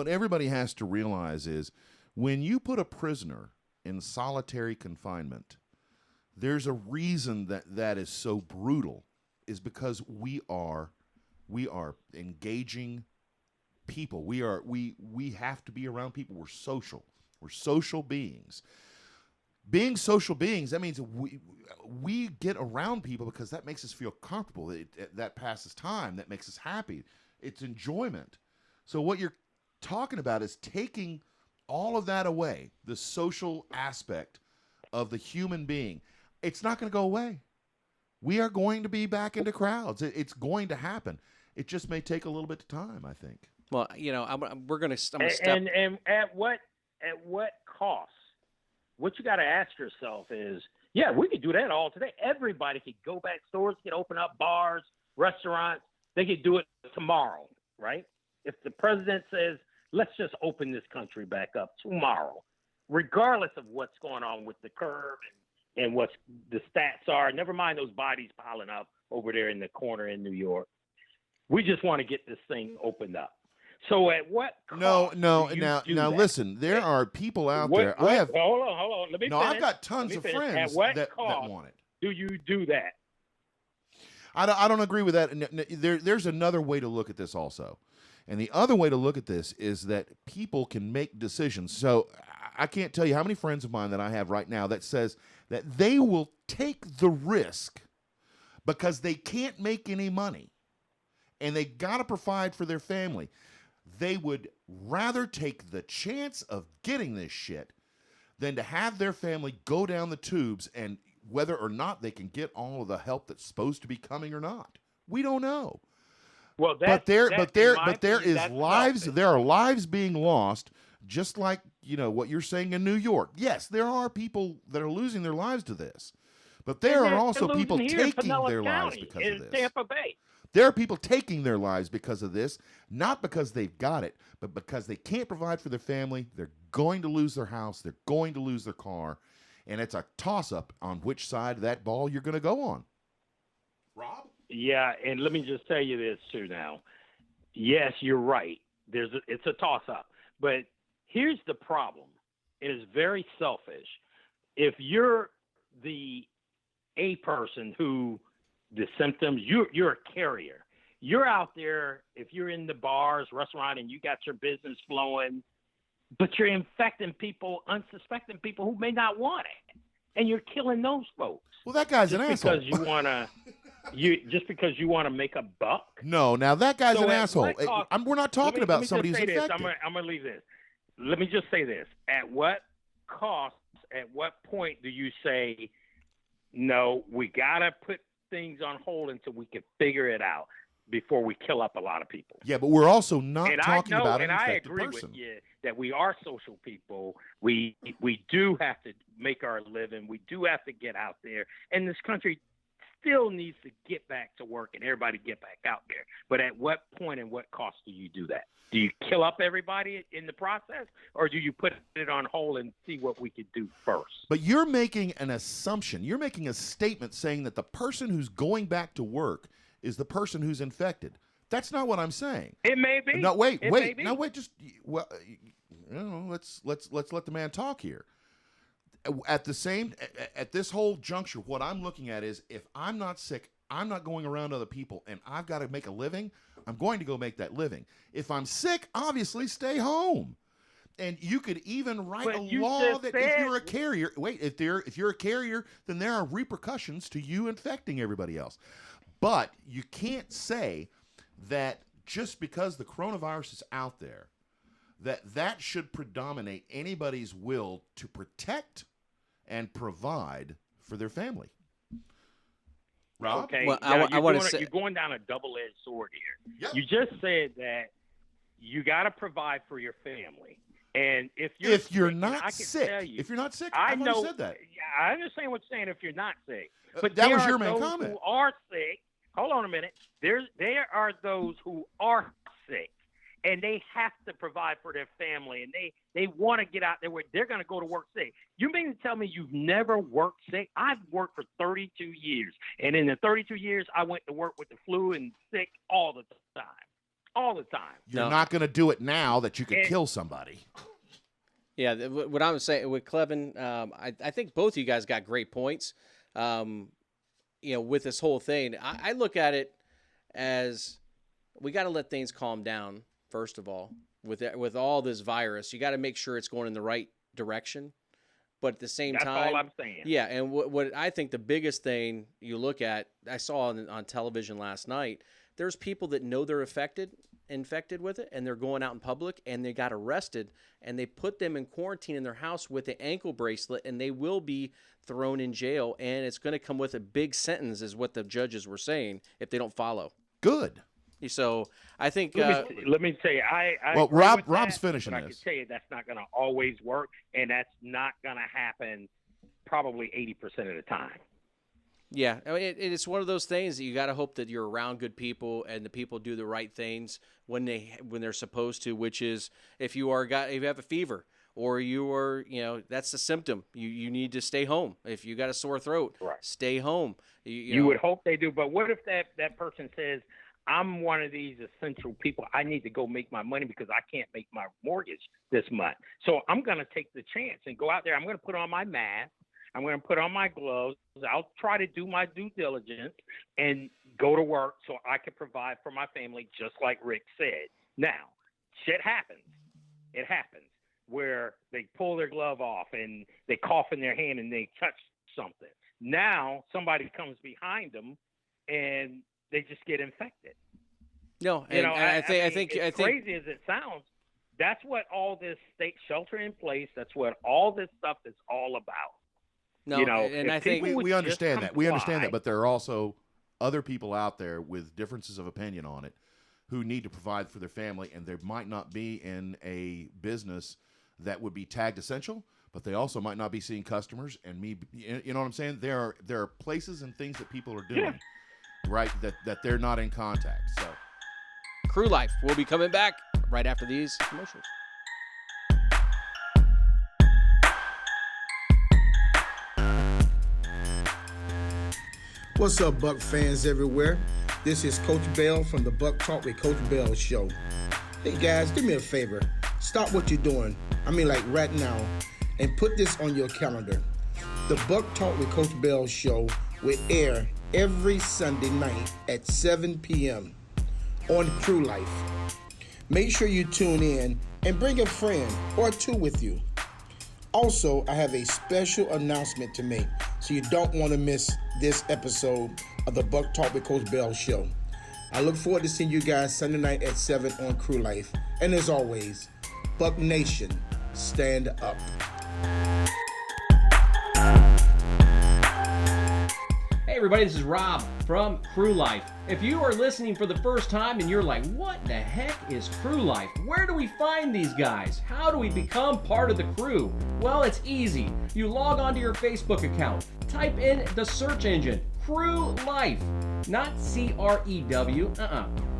everybody has to realize is when you put a prisoner in solitary confinement, there's a reason that is so brutal, is because we are engaging people. We have to be around people. We're social. We're social beings. Being social beings, that means we get around people because that makes us feel comfortable. That passes time. That makes us happy. It's enjoyment. So what you're talking about is taking all of that away, the social aspect of the human being. It's not going to go away. We are going to be back into crowds. It's going to happen. It just may take a little bit of time, I think. Well, we're going to step. And at what cost? What you got to ask yourself is, yeah, we could do that all today. Everybody could go back, stores could open up, bars, restaurants. They could do it tomorrow, right? If the president says, let's just open this country back up tomorrow, regardless of what's going on with the curve and what the stats are, never mind those bodies piling up over there in the corner in New York. We just want to get this thing opened up. So at what cost? Now that? listen, there are people out there. Hold on. Let me finish. I've got tons of friends that want it. Do you do that? I don't agree with that. There's another way to look at this also. And the other way to look at this is that people can make decisions. So I can't tell you how many friends of mine that I have right now that says that they will take the risk because they can't make any money and they got to provide for their family. They would rather take the chance of getting this shit than to have their family go down the tubes, and whether or not they can get all of the help that's supposed to be coming or not. We don't know. Well, there is that's lives. selfish. There are lives being lost, just like what you're saying in New York. Yes, there are people that are losing their lives to this, but there are also people taking their lives because of this. Tampa Bay. There are people taking their lives because of this, not because they've got it, but because they can't provide for their family. They're going to lose their house. They're going to lose their car, and it's a toss-up on which side of that ball you're going to go on. Rob? Yeah, and let me just tell you this too now. Yes, you're right. It's a toss-up. But here's the problem. It is very selfish. If you're a person who the symptoms, you're a carrier. You're out there, if you're in the bars, restaurant, and you got your business flowing, but you're infecting people, unsuspecting people who may not want it. And you're killing those folks. Well, that guy's an asshole. Because you want to... just because you want to make a buck? No, now that guy's an asshole. We're not talking about somebody who's infected. I'm going to leave this. Let me just say this. At what cost, at what point do you say, no, we got to put things on hold until we can figure it out before we kill up a lot of people? Yeah, but we're also not talking about an infected person. And I agree with you that we are social people. We do have to make our living. We do have to get out there. And this country still needs to get back to work and everybody get back out there. But at what point and what cost do you do that? Do you kill up everybody in the process, or do you put it on hold and see what we could do first? But you're making an assumption. You're making a statement saying that the person who's going back to work is the person who's infected. That's not what I'm saying. It may be. No, wait. No, wait. Just let's let the man talk here. At this whole juncture, what I'm looking at is, if I'm not sick, I'm not going around other people, and I've got to make a living, I'm going to go make that living. If I'm sick, obviously stay home. And you could even write a law that if you're a carrier, if you're a carrier, then there are repercussions to you infecting everybody else. But you can't say that just because the coronavirus is out there, that should predominate anybody's will to protect and provide for their family. Rob? Okay, well, I want to say you're going down a double-edged sword here. Yep. You just said that you got to provide for your family, and if you're not sick, I I've know. already said that. I understand what you're saying. If you're not sick, but that there was are your main those comment. Who are sick? Hold on a minute. There are those who are sick, and they have to provide for their family, and they want to get out there where they're going to go to work sick. You mean to tell me you've never worked sick? I've worked for 32 years, and in the 32 years, I went to work with the flu and sick all the time. All the time. You're not going to do it now that you could kill somebody. Yeah, what I'm saying with Clevin, I think both of you guys got great points. With this whole thing, I look at it as we got to let things calm down. First of all, with all this virus, you got to make sure it's going in the right direction. But at the same time, that's all I'm saying. Yeah, and what I think the biggest thing you look at, I saw on television last night. There's people that know they're infected with it, and they're going out in public, and they got arrested, and they put them in quarantine in their house with an ankle bracelet, and they will be thrown in jail, and it's going to come with a big sentence, is what the judges were saying, if they don't follow. Good. So I think let me tell you, I well, agree with Rob's that, finishing but this. I can tell you that's not going to always work, and that's not going to happen probably 80% of the time. Yeah, I mean, it's one of those things that you got to hope that you're around good people and the people do the right things when they're supposed to. Which is, if you have a fever or you are, that's the symptom. You need to stay home. If you got a sore throat, right, stay home. You would hope they do, but what if that person says, "I'm one of these essential people. I need to go make my money because I can't make my mortgage this month. So I'm going to take the chance and go out there. I'm going to put on my mask. I'm going to put on my gloves. I'll try to do my due diligence and go to work so I can provide for my family, just like Rick said." Now, shit happens. It happens where they pull their glove off and they cough in their hand and they touch something. Now, somebody comes behind them and they just get infected. No, I think crazy as it sounds, that's what all this state shelter in place, that's what all this stuff is all about. No, and I think we understand that. We understand that, but there are also other people out there with differences of opinion on it who need to provide for their family, and they might not be in a business that would be tagged essential, but they also might not be seeing customers. And you know what I'm saying? There are places and things that people are doing, right, that they're not in contact. So, Crue Life will be coming back right after these commercials. What's up, Buck fans everywhere? This is Coach Bell from the Buck Talk with Coach Bell show. Hey guys, do me a favor. Stop what you're doing, like right now, and put this on your calendar. The Buck Talk with Coach Bell show will air every Sunday night at 7 p.m. on Crue Life. Make sure you tune in and bring a friend or two with you. Also, I have a special announcement to make, so you don't want to miss this episode of the Buck Talk with Coach Bell show. I look forward to seeing you guys Sunday night at 7 on Crue Life. And as always, Buck Nation, stand up. Hey everybody, this is Rob from Crue Life. If you are listening for the first time and you're like, what the heck is Crue Life? Where do we find these guys? How do we become part of the crew? Well, it's easy. You log onto your Facebook account, type in the search engine, Crue Life, not C-R-E-W,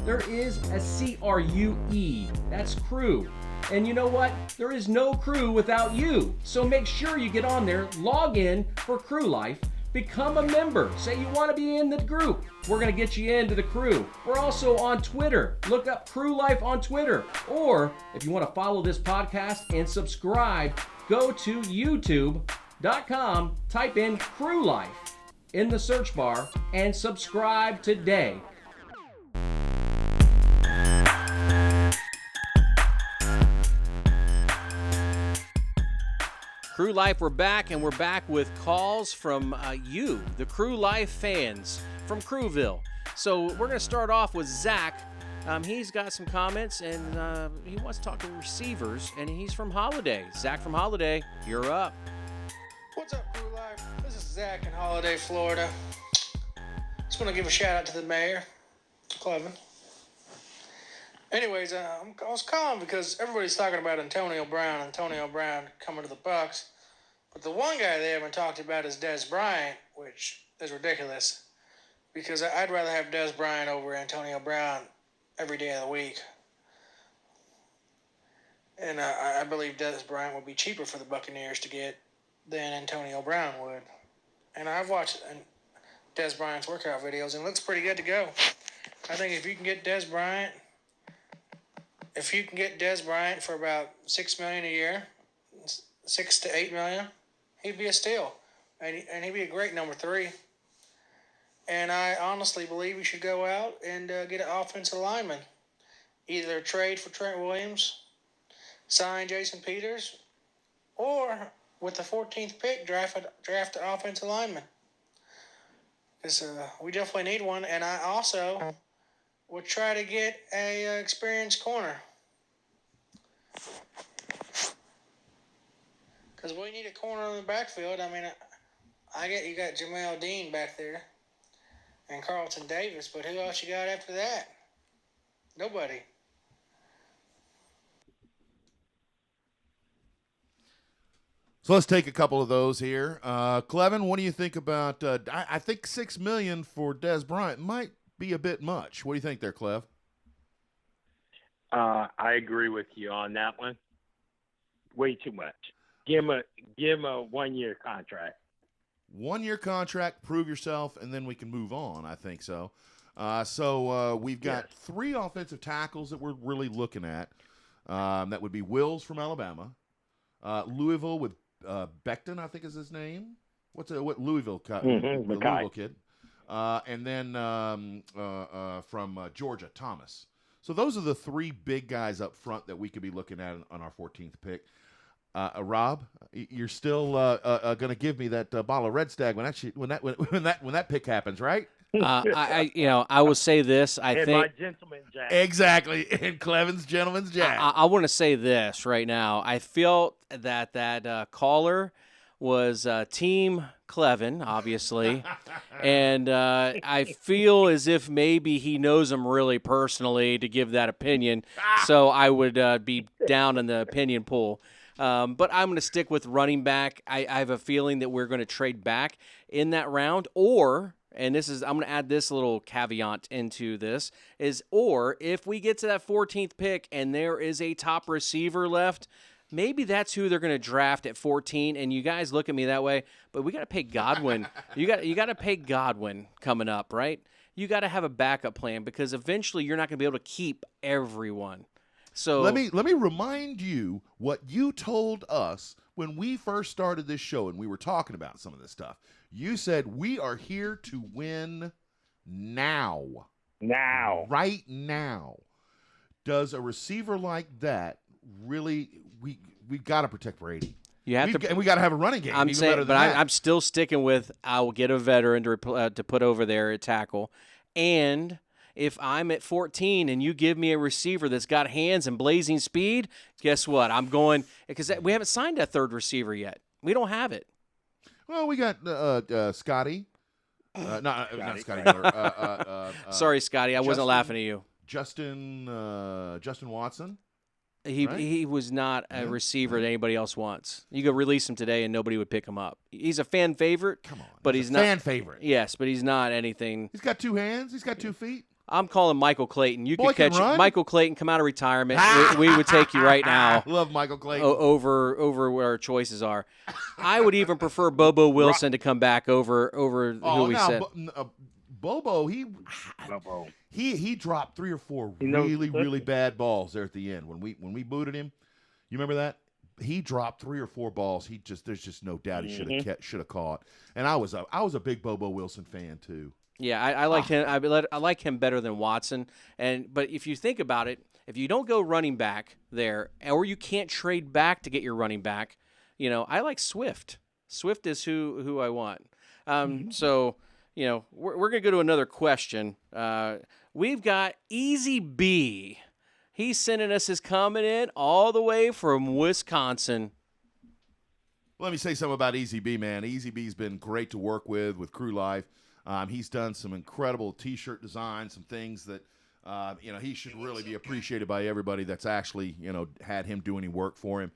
There is a C-R-U-E, that's crew. And you know what? There is no crew without you. So make sure you get on there, log in for Crue Life, become a member. Say you want to be in the group. We're going to get you into the crew. We're also on Twitter. Look up Crue Life on Twitter. Or if you want to follow this podcast and subscribe, go to youtube.com, type in Crue Life in the search bar, and subscribe today. Crue Life, we're back, and we're back with calls from you, the Crue Life fans from Crewville. So we're going to start off with Zach. He's got some comments, and he wants to talk to receivers, and he's from Holiday. Zach from Holiday, you're up. What's up, Crue Life? This is Zach in Holiday, Florida. Just want to give a shout out to the mayor, Clevin. Anyways, I was calling because everybody's talking about Antonio Brown coming to the Bucs. But the one guy they haven't talked about is Dez Bryant, which is ridiculous. Because I'd rather have Dez Bryant over Antonio Brown every day of the week. And I believe Des Bryant would be cheaper for the Buccaneers to get than Antonio Brown would. And I've watched Des Bryant's workout videos, and it looks pretty good to go. I think if you can get Des Bryant for about $6 million a year, $6 to $8 million, he'd be a steal, and he'd be a great number 3. And I honestly believe we should go out and get an offensive lineman, either trade for Trent Williams, sign Jason Peters, or with the 14th pick, draft an offensive lineman. Because we definitely need one, and I also would try to get a experienced corner. Because we need a corner in the backfield. I mean, I get you got Jamel Dean back there and Carlton Davis, but who else you got after that? Nobody. So let's take a couple of those here. Clevin, what do you think about? I think $6 million for Des Bryant might be a bit much. What do you think there, Clev? I agree with you on that one. Way too much. Give him a 1-year contract. 1-year contract, prove yourself, and then we can move on. I think so. We've got 3 offensive tackles that we're really looking at. That would be Wills from Alabama, Louisville with Becton, I think is his name. What Louisville Louisville kid, and then from Georgia, Thomas. So those are the 3 big guys up front that we could be looking at on our 14th pick. Rob, you're still going to give me that bottle of Red Stag when that pick happens, right? I will say this. I and think my gentleman jack. Exactly, and Clevin's gentleman's jack. I want to say this right now. I felt that caller was Team Clevin, obviously, and I feel as if maybe he knows him really personally to give that opinion. So I would be down in the opinion pool. But I'm going to stick with running back. I have a feeling that we're going to trade back in that round, and I'm going to add this little caveat into this, or if we get to that 14th pick and there is a top receiver left, maybe that's who they're going to draft at 14. And you guys look at me that way, but we got to pay Godwin. you got to pay Godwin coming up, right? You got to have a backup plan because eventually you're not going to be able to keep everyone. So let me remind you what you told us when we first started this show and we were talking about some of this stuff. You said we are here to win now. Now. Right now. Does a receiver like that really we've got to protect Brady. And we got to have a running game. I'm saying, but I'm still sticking with I will get a veteran to put over there at tackle, and if I'm at 14 and you give me a receiver that's got hands and blazing speed, guess what? I'm going because we haven't signed that third receiver yet. We don't have it. Well, we got Scotty. Not Scotty Miller. Sorry, Scotty. I wasn't laughing at you. Justin Watson. He was not a receiver that anybody else wants. You could release him today and nobody would pick him up. He's a fan favorite. Come on. But he's a not fan favorite. Yes, but he's not anything. He's got 2 hands. He's got 2 feet. I'm calling Michael Clayton. You could catch run? Michael Clayton, come out of retirement. We would take you right now. Love Michael Clayton. Over where our choices are. I would even prefer Bobo Wilson to come back over who we said. Bobo, he dropped 3 or 4 really bad balls there at the end when we booted him. You remember that? He dropped 3 or 4 balls. There's just no doubt he should have caught. And I was a big Bobo Wilson fan too. Yeah, I like him. I like him better than Watson. But if you think about it, if you don't go running back there, or you can't trade back to get your running back, I like Swift. Swift is who I want. So we're gonna go to another question. We've got Easy B. He's sending us his comment in all the way from Wisconsin. Let me say something about Easy B, man. Easy B's been great to work with Crue Life. He's done some incredible T-shirt designs, some things that, he should really be appreciated by everybody that's actually, had him do any work for him.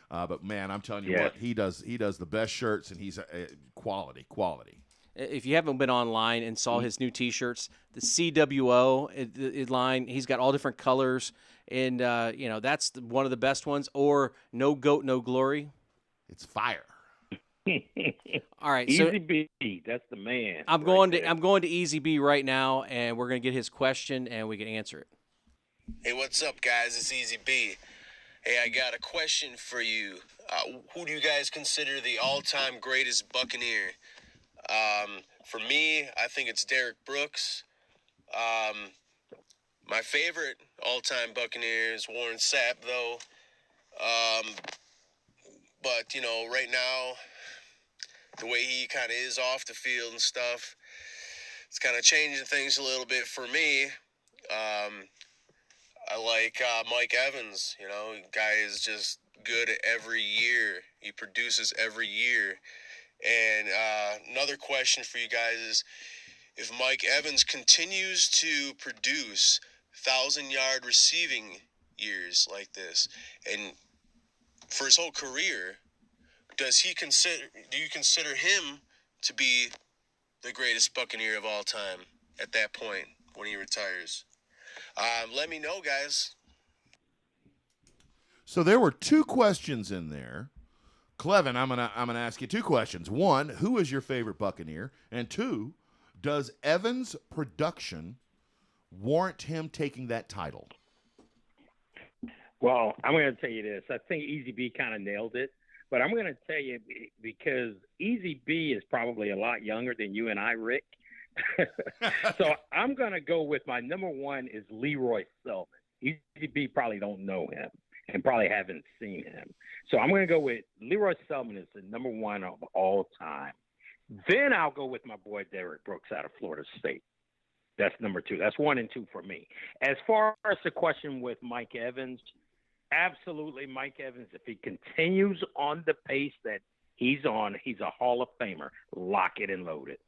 But man, I'm telling you what, he does the best shirts, and he's quality. If you haven't been online and saw his new T-shirts, the CWO line, he's got all different colors, and that's one of the best ones. Or No Goat, No Glory. It's fire. All right, Easy B, that's the man. I'm going to Easy B right now, and we're going to get his question, and we can answer it. Hey, what's up, guys? It's Easy B. Hey, I got a question for you. Who do you guys consider the all-time greatest Buccaneer? For me, I think it's Derek Brooks. My favorite all-time Buccaneer is Warren Sapp, though. But, right now, the way he kind of is off the field and stuff, it's kind of changing things a little bit for me. I like Mike Evans. Guy is just good every year. He produces every year. And another question for you guys is, if Mike Evans continues to produce 1,000-yard receiving years like this, and for his whole career, do you consider him to be the greatest Buccaneer of all time at that point when he retires? Let me know, guys. So there were two questions in there. Clevin, I'm gonna ask you two questions. One, who is your favorite Buccaneer? And two, does Evans' production warrant him taking that title? Well, I'm going to tell you this. I think Easy B kind of nailed it. But I'm going to tell you, because Easy B is probably a lot younger than you and I, Rick. So I'm going to go with my number one is Leroy Selman. Easy B probably don't know him and probably haven't seen him. So I'm going to go with Leroy Selman is the number one of all time. Then I'll go with my boy Derek Brooks out of Florida State. That's number two. That's 1 and 2 for me. As far as the question with Mike Evans, absolutely Mike Evans, if he continues on the pace that he's on, he's a Hall of Famer. Lock it and load it.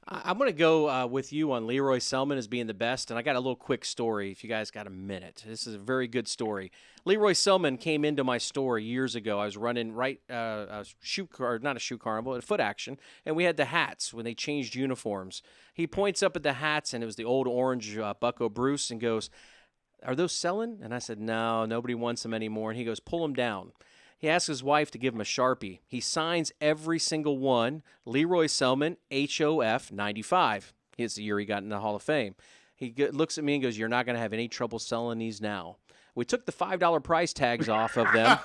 I'm going to go with you on Leroy Selman as being the best, and I got a little quick story if you guys got a minute. This is a very good story. Leroy Selman came into my store years ago. I was running a foot action, and we had the hats when they changed uniforms. He points up at the hats, and it was the old orange Bucco Bruce, and goes, "Are those selling?" And I said, "No, nobody wants them anymore." And he goes, "Pull them down." He asks his wife to give him a Sharpie. He signs every single one, Leroy Selman, HOF 95. It's the year he got in the Hall of Fame. He looks at me and goes, "You're not going to have any trouble selling these now." We took the $5 price tags off of them,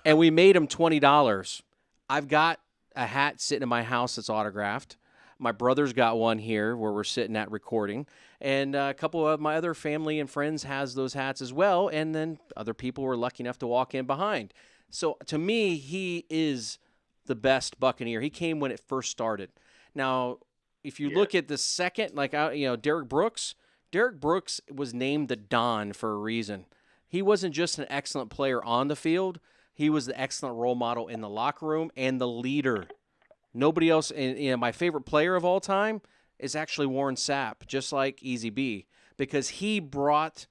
and we made them $20. I've got a hat sitting in my house that's autographed. My brother's got one here where we're sitting at recording. And a couple of my other family and friends has those hats as well. And then other people were lucky enough to walk in behind. So to me, he is the best Buccaneer. He came when it first started. Now, if you look at the second, Derek Brooks was named the Don for a reason. He wasn't just an excellent player on the field. He was the excellent role model in the locker room and the leader. Nobody else, my favorite player of all time is actually Warren Sapp, just like Easy B, because he brought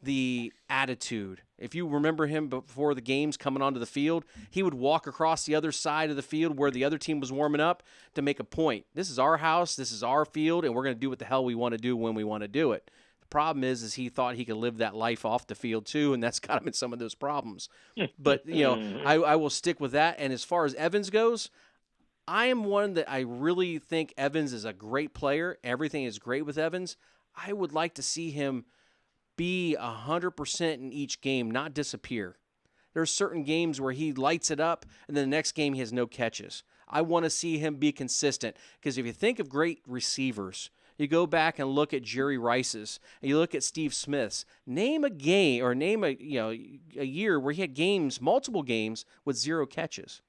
the attitude. If you remember him before the games coming onto the field, he would walk across the other side of the field where the other team was warming up to make a point. This is our house, this is our field, and we're going to do what the hell we want to do when we want to do it. The problem is he thought he could live that life off the field too, and that's got him in some of those problems. But, I will stick with that. And as far as Evans goes, I am one that I really think Evans is a great player. Everything is great with Evans. I would like to see him be 100% in each game, not disappear. There's certain games where he lights it up, and then the next game he has no catches. I want to see him be consistent, because if you think of great receivers, you go back and look at Jerry Rice's, and you look at Steve Smith's. Name a game or name a year where he had multiple games with 0 catches.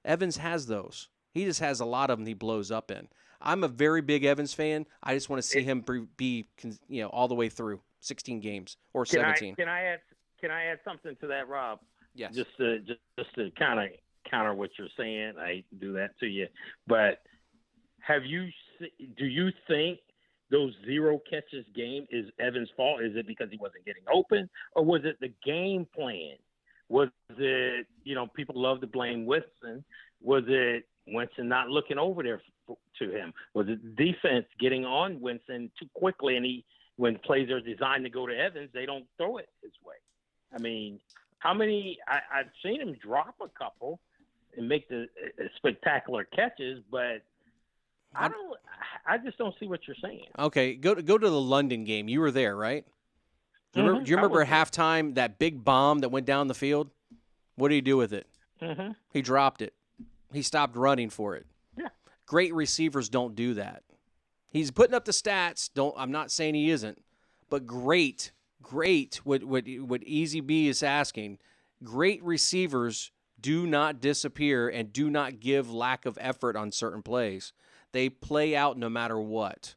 Evans has those. He just has a lot of them he blows up in. I'm a very big Evans fan. I just want to see him be all the way through 16 games or 17. Can I add something to that, Rob? Yes. Just to kind of counter what you're saying. I hate to do that to you, but do you think those 0 catches game is Evans' fault? Is it because he wasn't getting open, or was it the game plan? Was it, people love to blame Winston, Was it Winston not looking over there to him? Was it defense getting on Winston too quickly, and when plays are designed to go to Evans, they don't throw it his way? I mean, how many? I've seen him drop a couple and make the spectacular catches, but I just don't see what you're saying. Okay, go to the London game. You were there, right? Do you remember at halftime that big bomb that went down the field? What did he do with it? Mm-hmm. He dropped it. He stopped running for it. Yeah. Great receivers don't do that. He's putting up the stats. I'm not saying he isn't, but great. What Easy B is asking, great receivers do not disappear and do not give lack of effort on certain plays. They play out no matter what.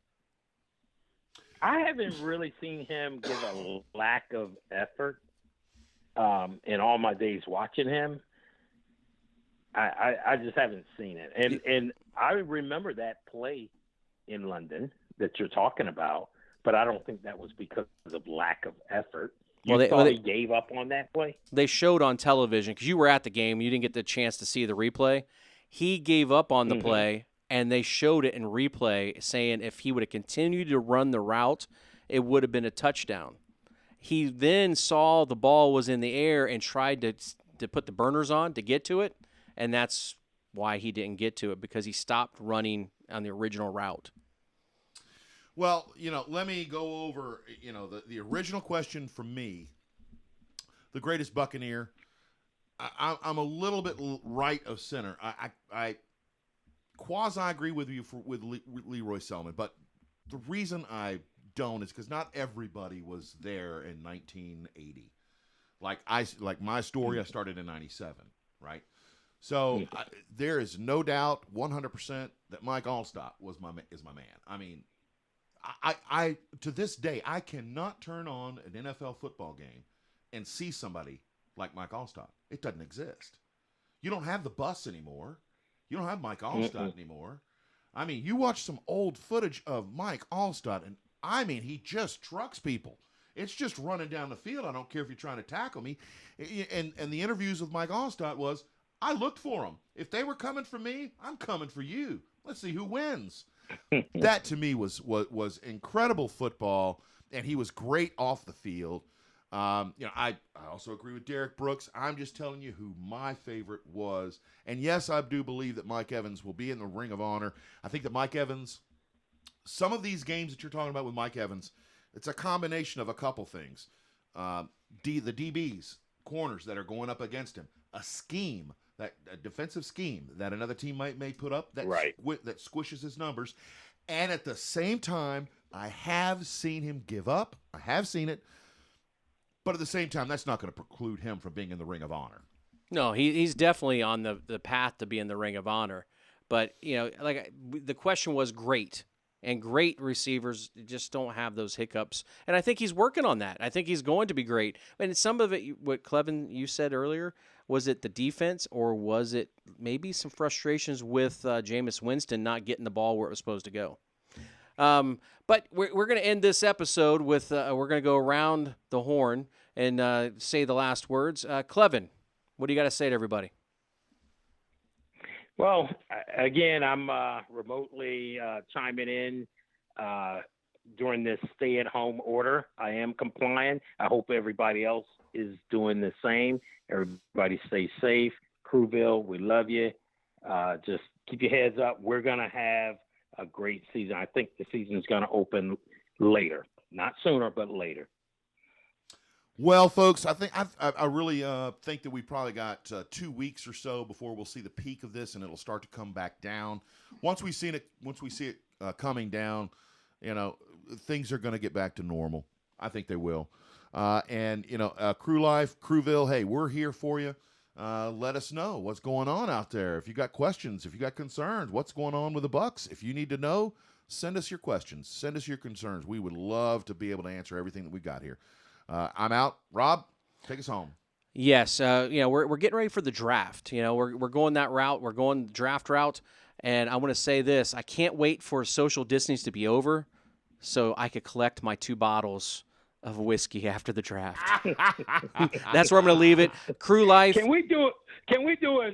I haven't really seen him give a lack of effort in all my days watching him. I just haven't seen it. And I remember that play in London that you're talking about, but I don't think that was because of lack of effort. You thought he gave up on that play? They showed on television, because you were at the game. You didn't get the chance to see the replay. He gave up on the play, and they showed it in replay, saying if he would have continued to run the route, it would have been a touchdown. He then saw the ball was in the air and tried to put the burners on to get to it, and that's why he didn't get to it, because he stopped running on the original route. Well, let me go over, the original question from me, the greatest Buccaneer. I'm a little bit right of center. I quasi agree with you with Leroy Selman, but the reason I don't is because not everybody was there in 1980. Like my story, I started in 97, right? So there is no doubt 100% that Mike Allstott is my man. I mean, I to this day, I cannot turn on an NFL football game and see somebody like Mike Allstott. It doesn't exist. You don't have the bus anymore. You don't have Mike Allstott anymore. I mean, you watch some old footage of Mike Allstott, and I mean, he just trucks people. It's just running down the field. I don't care if you're trying to tackle me. And the interviews with Mike Allstott was, I looked for them. If they were coming for me, I'm coming for you. Let's see who wins. That to me was incredible football, and he was great off the field. I also agree with Derek Brooks. I'm just telling you who my favorite was. And yes, I do believe that Mike Evans will be in the Ring of Honor. I think that Mike Evans, some of these games that you're talking about with Mike Evans, it's a combination of a couple things. The DBs, corners that are going up against him, a defensive scheme that another team may put up that squishes his numbers. And at the same time, I have seen him give up. I have seen it. But at the same time, that's not going to preclude him from being in the Ring of Honor. No, he's definitely on the path to be in the Ring of Honor. But, the question was great. And great receivers just don't have those hiccups. And I think he's working on that. I think he's going to be great. And some of it, what Clevin, you said earlier, was it the defense, or was it maybe some frustrations with Jameis Winston not getting the ball where it was supposed to go? But we're going to end this episode with we're going to go around the horn and say the last words. Clevin, what do you got to say to everybody? Well, again, I'm remotely chiming in during this stay-at-home order. I am complying. I hope everybody else is doing the same. Everybody stay safe. Crewville, we love you. Just keep your heads up. We're going to have a great season. I think the season's going to open later. Not sooner, but later. Well, folks, I really think that we probably got 2 weeks or so before we'll see the peak of this, and it'll start to come back down. Once we see it coming down, things are going to get back to normal. I think they will. Crew Life, Crewville, hey, we're here for you. Let us know what's going on out there. If you got questions, if you got concerns, what's going on with the Bucs? If you need to know, send us your questions. Send us your concerns. We would love to be able to answer everything that we got here. I'm out. Rob, take us home. Yes, we're getting ready for the draft. We're going that route. We're going the draft route, and I want to say this: I can't wait for social distancing to be over, so I could collect my 2 bottles of whiskey after the draft. That's where I'm going to leave it. Crue Life. Can we do a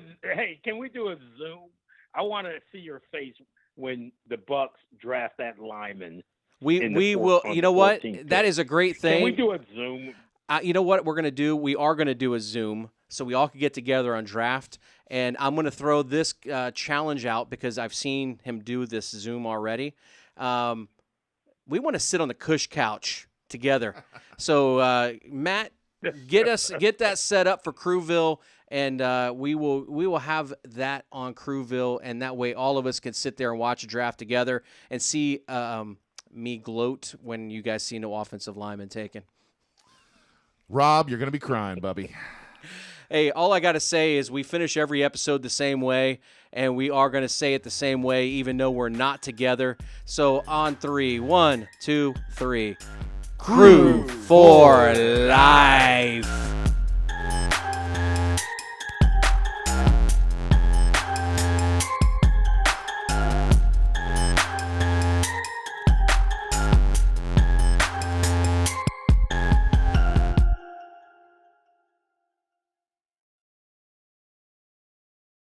Zoom? I want to see your face when the Bucs draft that lineman. We will. You know what? That is a great thing. Can we do a Zoom? You know what we're going to do? We are going to do a Zoom so we all can get together on draft. And I'm going to throw this challenge out because I've seen him do this Zoom already. We want to sit on the Cush couch together. So, Matt, get that set up for Crewville, and we will have that on Crewville, and that way all of us can sit there and watch a draft together and see me gloat when you guys see no offensive lineman taken. Rob, you're going to be crying, bubby. Hey, all I got to say is we finish every episode the same way, and we are going to say it the same way, even though we're not together. So on 3, 1, 2, 3. Crue for life.